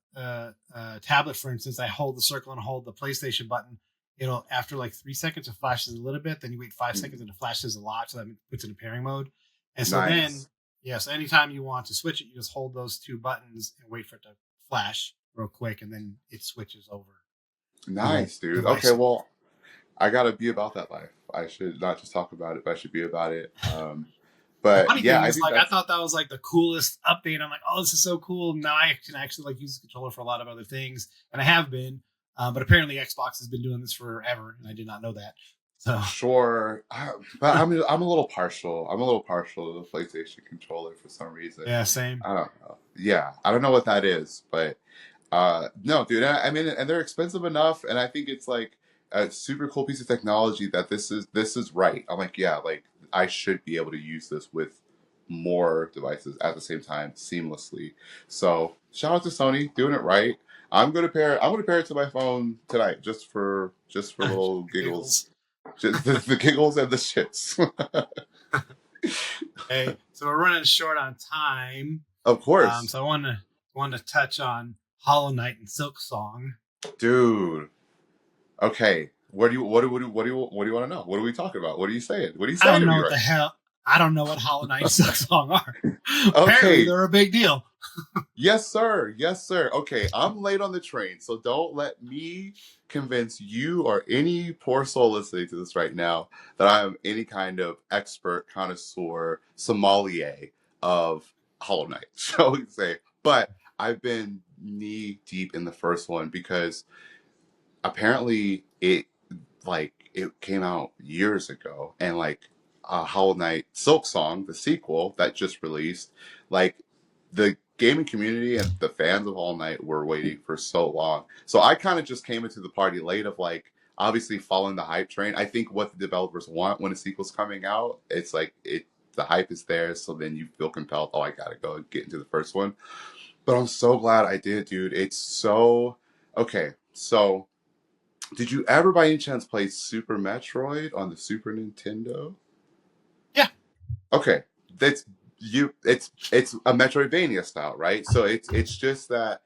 tablet, for instance, I hold the circle and hold the PlayStation button. It'll after like 3 seconds it flashes a little bit, then you wait 5 seconds Mhm. and it flashes a lot, so that puts it in pairing mode. And so then, Nice. yeah, so anytime you want to switch it, you just hold those two buttons and wait for it to flash real quick, and then it switches over to the Nice, dude. Okay, device. well, I gotta be about that life. I should not just talk about it, but I should be about it. The But funny yeah, thing I is, think like, I that's thought that was like the coolest update. I'm like, oh, this is so cool. Now I can actually like use the controller for a lot of other things, and I have been. But apparently, Xbox has been doing this forever, and I did not know that. So, sure. But I'm a little partial. I'm a little partial to the PlayStation controller for some reason. yeah, same. I don't know. Yeah, I don't know what that is, but no, dude. I mean, and they're expensive enough, and I think it's like a super cool piece of technology that this is right. I'm like, yeah, like I should be able to use this with more devices at the same time seamlessly. So shout out to Sony doing it right. I'm gonna pair it to my phone tonight just for little The giggles, giggles. just the giggles and the shits. Hey, so we're running short on time. Of course, So I want to touch on Hollow Knight and Silk Song. dude. Okay, what do you want to know? What are we talking about? What are you saying? What are you I saying don't to know me what the right hell. I don't know what Hollow Knight and Silk Song are. now? Apparently, Okay, they're a big deal. yes sir, yes sir. Okay, I'm late on the train, so don't let me convince you or any poor soul listening to this right now that I am any kind of expert connoisseur sommelier of Hollow Knight, shall we say? But I've been knee deep in the first one because apparently it came out years ago, and like Hollow Knight Silk Song, the sequel that just released, like the gaming community and the fans of Hollow Knight were waiting for so long. So I kind of just came into the party late of like obviously following the hype train. I think what the developers want when a sequel's coming out, it's like the hype is there, so then you feel compelled, oh I gotta go and get into the first one. But I'm so glad I did, dude. It's so okay. So did you ever by any chance play Super Metroid on the Super Nintendo? Yeah. Okay. That's you it's a Metroidvania style, right? So it's just that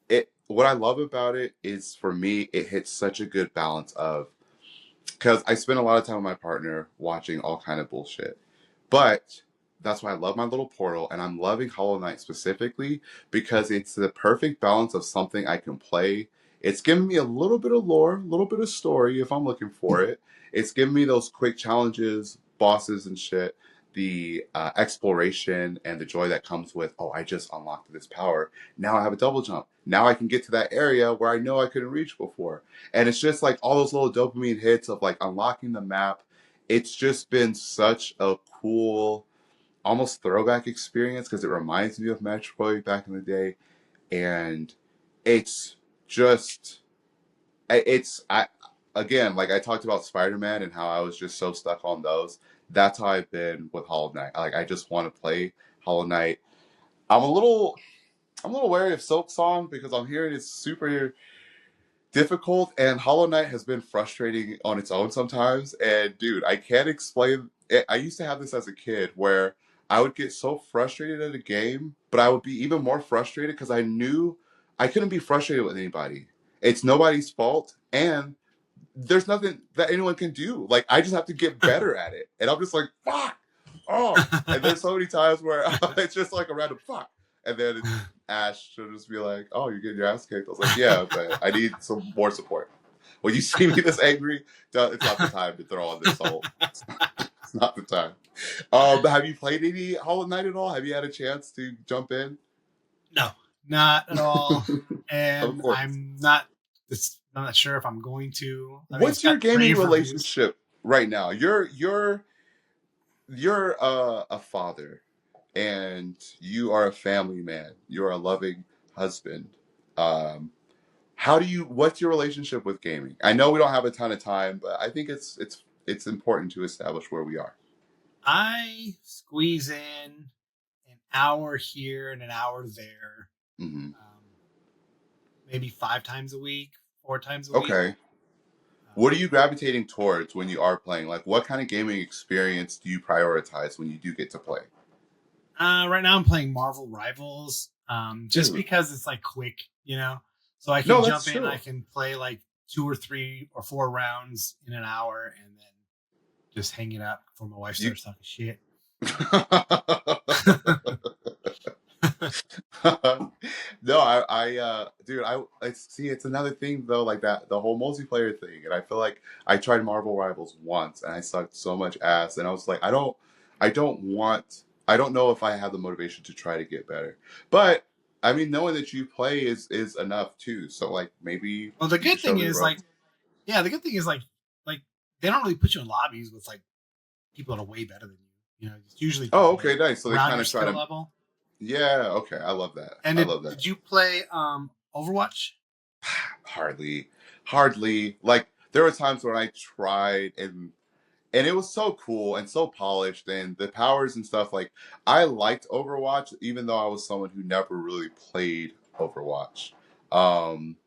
it what I love about it is for me it hits such a good balance of because I spend a lot of time with my partner watching all kind of bullshit. But that's why I love my little portal, and I'm loving Hollow Knight specifically because it's the perfect balance of something I can play. It's giving me a little bit of lore, a little bit of story if I'm looking for it. It's giving me those quick challenges, bosses and shit, the exploration and the joy that comes with, oh, I just unlocked this power. Now I have a double jump. Now I can get to that area where I know I couldn't reach before. And it's just like all those little dopamine hits of like unlocking the map. It's just been such a cool, almost throwback experience because it reminds me of Metroid back in the day. And it's just, it's, I, again, like I talked about Spider-Man and how I was just so stuck on those. That's how I've been with Hollow Knight. Like I just want to play Hollow Knight. I'm a little, I'm a little wary of Silk Song because I'm hearing it's super difficult, and Hollow Knight has been frustrating on its own sometimes. And dude, I can't explain it. I used to have this as a kid where I would get so frustrated at a game, but I would be even more frustrated because I knew I couldn't be frustrated with anybody. It's nobody's fault, and there's nothing that anyone can do. Like, I just have to get better at it. And I'm just like, fuck. Oh. And there's so many times where it's just like a random fuck. And then Ash should just be like, oh, you're getting your ass kicked. I was like, yeah, but I need some more support. When you see me this angry, it's not the time to throw on this soul. It's not the time. Have you played any Hollow Knight at all? Have you had a chance to jump in? No, not at all. Of And course. I'm not sure if I'm going to. I mean, What's it's your got gaming rave reviews. relationship right now? You're a father, and you are a family man. You're a loving husband. Um, what's your relationship with gaming? I know we don't have a ton of time, but I think it's important to establish where we are. I squeeze in an hour here and an hour there, Hmm. maybe 5 times a week, 4 times a week. Okay. What are you gravitating towards when you are playing? Like, what kind of gaming experience do you prioritize when you do get to play? Right now I'm playing Marvel Rivals, just Dude. because it's like quick, so I can No, jump that's in, true. I can play like 2 or 3 or 4 rounds in an hour, and then just hang it up before my wife starts talking shit. No, dude, it's another thing though, like that, the whole multiplayer thing, and I feel like I tried Marvel Rivals once, and I sucked so much ass, and I was like, I don't know if I have the motivation to try to get better, but I mean, knowing that you play is enough too, so like maybe. Well, the You can good show thing me the is ropes. like they don't really put you in lobbies with like people that are way better than you. It's usually people Oh, okay, nice. So they around kind your of try skill to. level. Yeah, okay, I love that. And I love that. did you play Overwatch? Hardly. Like, there were times when I tried, and it was so cool and so polished, and the powers and stuff. Like, I liked Overwatch, even though I was someone who never really played Overwatch. Um,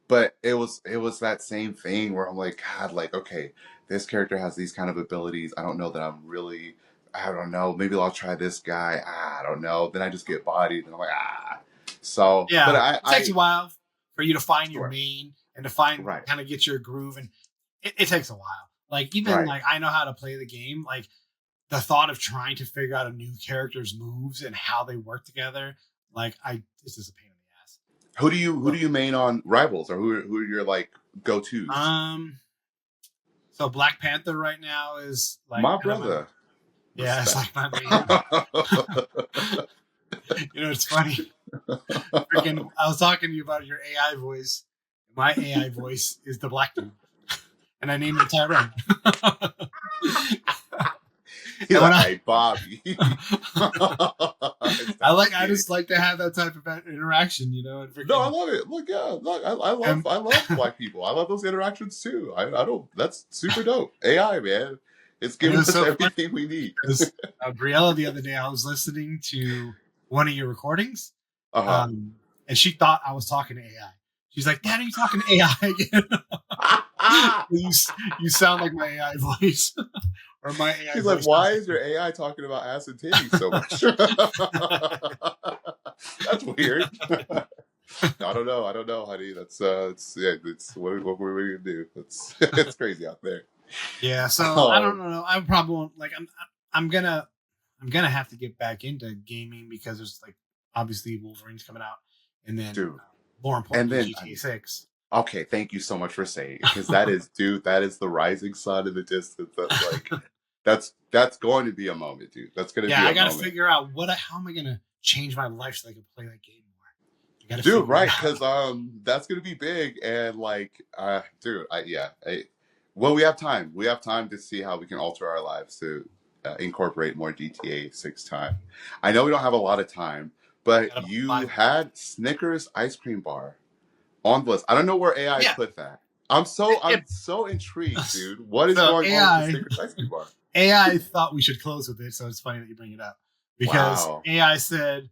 but it was that same thing where I'm like, God, like, okay, this character has these kind of abilities. I don't know that I'm really. I don't know. Maybe I'll try this guy. I don't know. Then I just get bodied, and I'm like, ah. So, but Yeah, I, it takes a I while for you to find your right, main and to find right, kind of get your groove, and it takes a while. Like even right. like I know how to play the game. Like the thought of trying to figure out a new character's moves and how they work together, like this is a pain in the ass. Who do you main on Rivals, or who are your like go tos? So Black Panther right now is like My kind of my brother, it's respect. like my main. It's funny. Freaking, I was talking to you about your AI voice. My AI voice is the black dude, and I named him Tyrone. He's And when like, hey, Bobby. I just like to have that type of interaction, and freaking, No, I love it. Look, yeah, look, I love black people. I love those interactions too. I don't. That's super dope. AI, man, it's and it giving was us so funny everything we need. because Briella the other day I was listening to one of your recordings, Uh huh. and she thought I was talking to AI. She's like, "Dad, are you talking to AI again?" you sound like my AI voice. Or my AI He's like, voice. why is your AI talking about ass and titties so much? That's weird. I don't know, honey. That's it's what we're gonna do. It's crazy out there. Yeah, so I don't Um, know. I probably won't like. I'm gonna have to get back into gaming because there's like obviously Wolverine's coming out, and then dude, more and importantly then GTA 6. okay, thank you so much for saying it, because that is, dude, that is the rising sun in the distance. That's like that's going to be a moment, dude. That's going to Yeah, be I a got to moment. figure out how am I gonna change my life so I can play that game more. I got to Dude, figure it right? out. Because that's gonna be big, and like, dude, well, we have time to see how we can alter our lives to incorporate more GTA 6 time. I know we don't have a lot of time, but Got about you 5 had Snickers Ice Cream Bar on the list. I don't know where AI Yeah, put that. I'm so intrigued, dude. What is so going on with the Snickers Ice Cream Bar? AI thought we should close with it, so it's funny that you bring it up because Wow. AI said,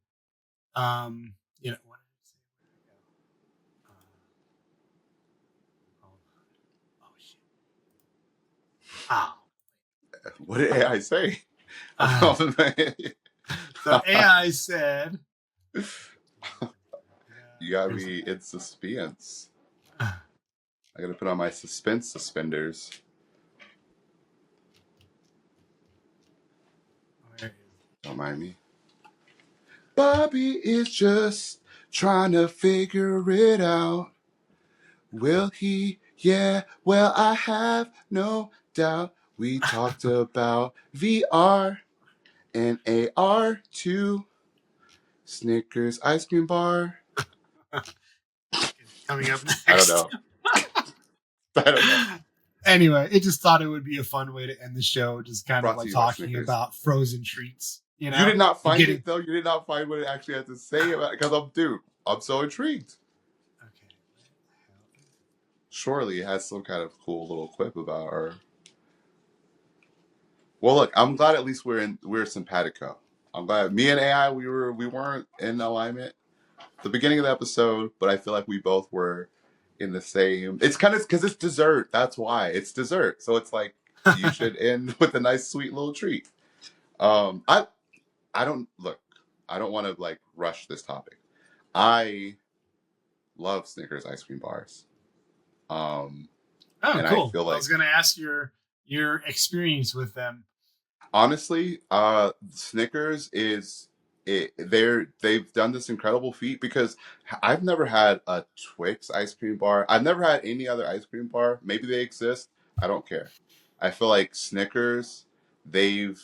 what did it say? Oh shit! Oh, What did AI say? uh, So AI said, You got me in suspense. I gotta put on my suspense suspenders. Don't mind me. Bobby is just trying to figure it out. Will he? Yeah, well, I have no doubt. We talked about VR and AR too. Snickers Ice Cream Bar. coming up next. I don't know. I don't know. Anyway, it just thought it would be a fun way to end the show, just kind Brought of to like you by talking Snickers. about frozen treats. You know, You did not find getting... it though. You did not find what it actually had to say about it because I'm so intrigued. Okay. Surely it has some kind of cool little quip about her. Well, look, I'm glad at least we're simpatico. I'm glad me and AI we weren't in alignment at the beginning of the episode, but I feel like we both were in the same. It's kind of because it's dessert. That's why it's dessert. So it's like you should end with a nice sweet little treat. I don't look. I don't want to like rush this topic. I love Snickers ice cream bars. Oh, And I cool. feel like I was going to ask your experience with them. honestly, Snickers is they've done this incredible feat because I've never had a Twix ice cream bar. I've never had any other ice cream bar. Maybe they exist. I don't care. I feel like Snickers, they've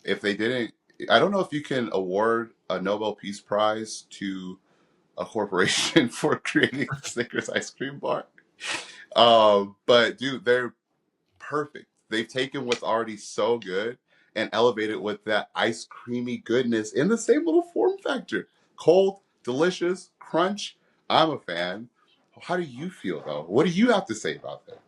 if they didn't, I don't know if you can award a Nobel Peace Prize to a corporation for creating the Snickers ice cream bar. But dude, they're perfect. They've taken what's already so good and elevated with that ice creamy goodness in the same little form factor. Cold, delicious, crunch. I'm a fan. How do you feel though? What do you have to say about that?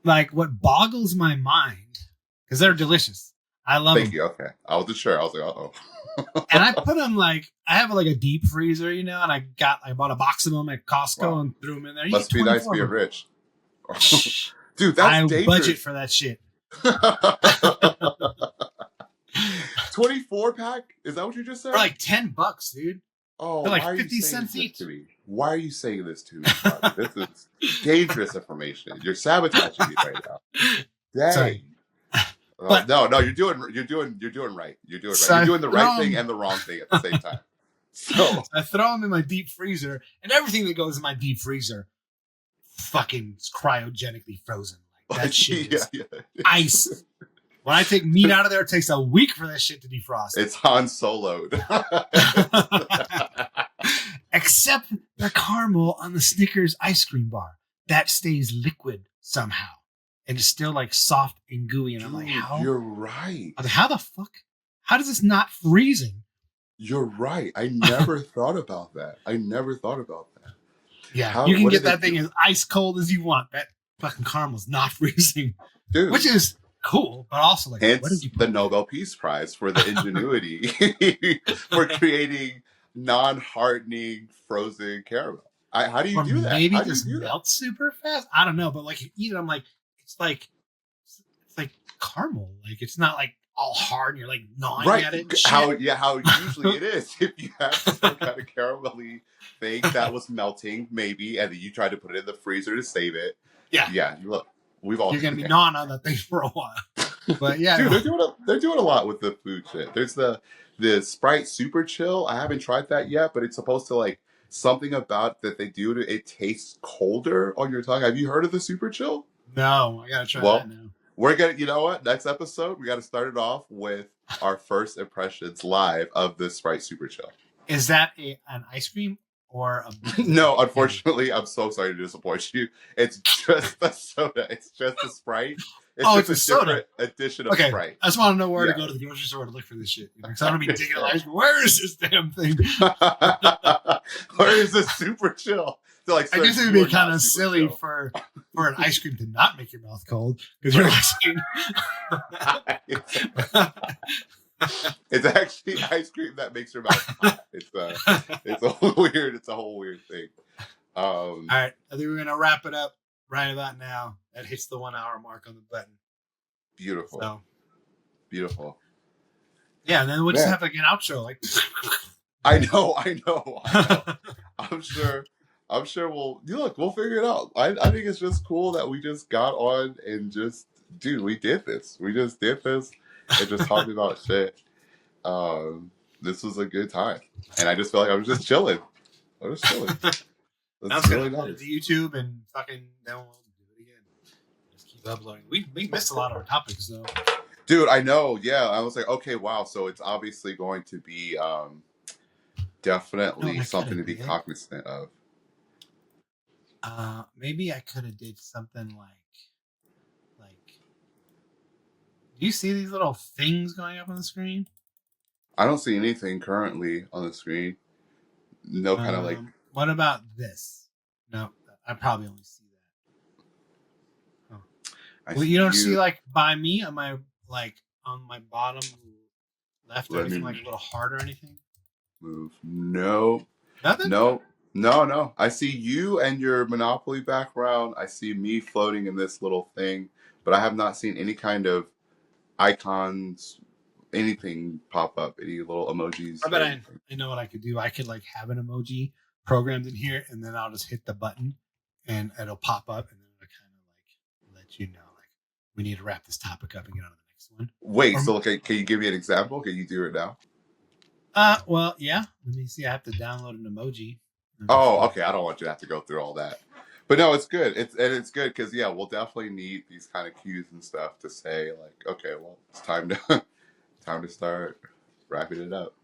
Like, what boggles my mind, because they're delicious. I love Thank them. you. Okay. I wasn't sure. I was like, uh-oh. And I put them like, I have like a deep freezer, you know, and I bought a box of them at Costco Wow. and threw them in there. You Must get be nice 24 being of them. rich. Dude, that's I dangerous. budget for that shit. 24 pack? Is that what you just said? For like $10, dude. Oh, They're like why are 50 you saying cents this each. to me? Why are you saying this to me, Bobby? This is dangerous information. You're sabotaging me right now. Dang. Sorry. But, no, you're doing right. You're doing right. You're doing right. So You're doing the right thing and the wrong thing at the same time. So I throw them in my deep freezer, and everything that goes in my deep freezer fucking cryogenically frozen. Like, that shit is ice. When I take meat out of there, it takes a week for that shit to defrost. It's Han Solo'd. Except the caramel on the Snickers ice cream bar. That stays liquid somehow. And it's still like soft and gooey. And Dude, I'm like, how? You're right. How the fuck? How does this not freezing? You're right. I never thought about that. Yeah, you can get that thing as ice cold as you want. That fucking caramel's not freezing. Dude. Which is cool, but also like, hence what did you put? The Nobel Peace Prize for the ingenuity for creating non-hardening frozen caramel. How do you do that? Maybe How do you just do that? melts super fast. I don't know, but like you eat it, I'm like, it's like caramel. Like it's not like all hard and you're like gnawing at it. How usually it is. If you have some kind of caramelly thing that was melting, maybe, and then you try to put it in the freezer to save it. Yeah. Look, you're gonna be gnawing on that thing for a while. But yeah, dude, they're doing a lot with the food shit. There's the Sprite Super Chill. I haven't tried that yet, but it's supposed to like something about that they do to it tastes colder on your tongue. Have you heard of the Super Chill? No, I gotta try that now. We're gonna, you know what? Next episode, we got to start it off with our first impressions live of the Sprite Super Chill. Is that an ice cream or a? No, unfortunately, I'm so sorry to disappoint you. It's just the soda. It's just a Sprite. It's a soda edition of Sprite. I just want to know where to go to the grocery store to look for this shit. Because I don't be digging ice cream. Where is this damn thing? Where is this Super Chill? Like, I guess it would be kind of silly for an ice cream to not make your mouth cold because you're asking. It's actually ice cream that makes your mouth hot. It's a whole weird thing. All right, I think we're gonna wrap it up right about now. That hits the 1 hour mark on the button. Beautiful. So. Beautiful. Yeah, and then we'll just Man, have like an outro, like. I know. I'm sure. We'll figure it out. I think it's just cool that we just got on and just, dude, we did this. We just did this and just talked about shit. This was a good time, and I just felt like I was just chilling. Now That's it's gonna really upload nice. to YouTube and fucking then we'll do it again. Just keep uploading. We missed a lot of our topics though. Dude, I know. Yeah, I was like, okay, wow. So it's obviously going to be definitely something to be cognizant of. Maybe I could have did something like. Do you see these little things going up on the screen? I don't see anything currently on the screen. No kind of like. What about this? No, I probably only see that. Oh. Well, you don't see like by me on my on my bottom left or anything like a little heart or anything? Move. No. Nothing? No. I see you and your Monopoly background. I see me floating in this little thing, but I have not seen any kind of icons, anything pop up, any little emojis. I bet I know what I could do. I could like have an emoji programmed in here, and then I'll just hit the button, and it'll pop up, and then it'll kind of like let you know like we need to wrap this topic up and get on to the next one. Wait, so okay, can you give me an example? Can you do it now? Well, yeah. Let me see. I have to download an emoji. Oh, okay. I don't want you to have to go through all that. But no, it's good. It's good because yeah, we'll definitely need these kind of cues and stuff to say like, okay, well, it's time to start wrapping it up.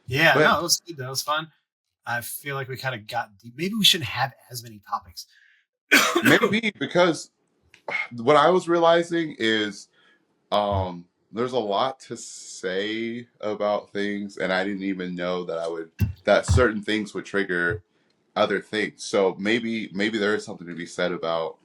Yeah, no, it was good. That was fun. I feel like we kind of got deep. Maybe we shouldn't have as many topics. Maybe because what I was realizing is there's a lot to say about things, and I didn't even know that certain things would trigger other things. So maybe there is something to be said about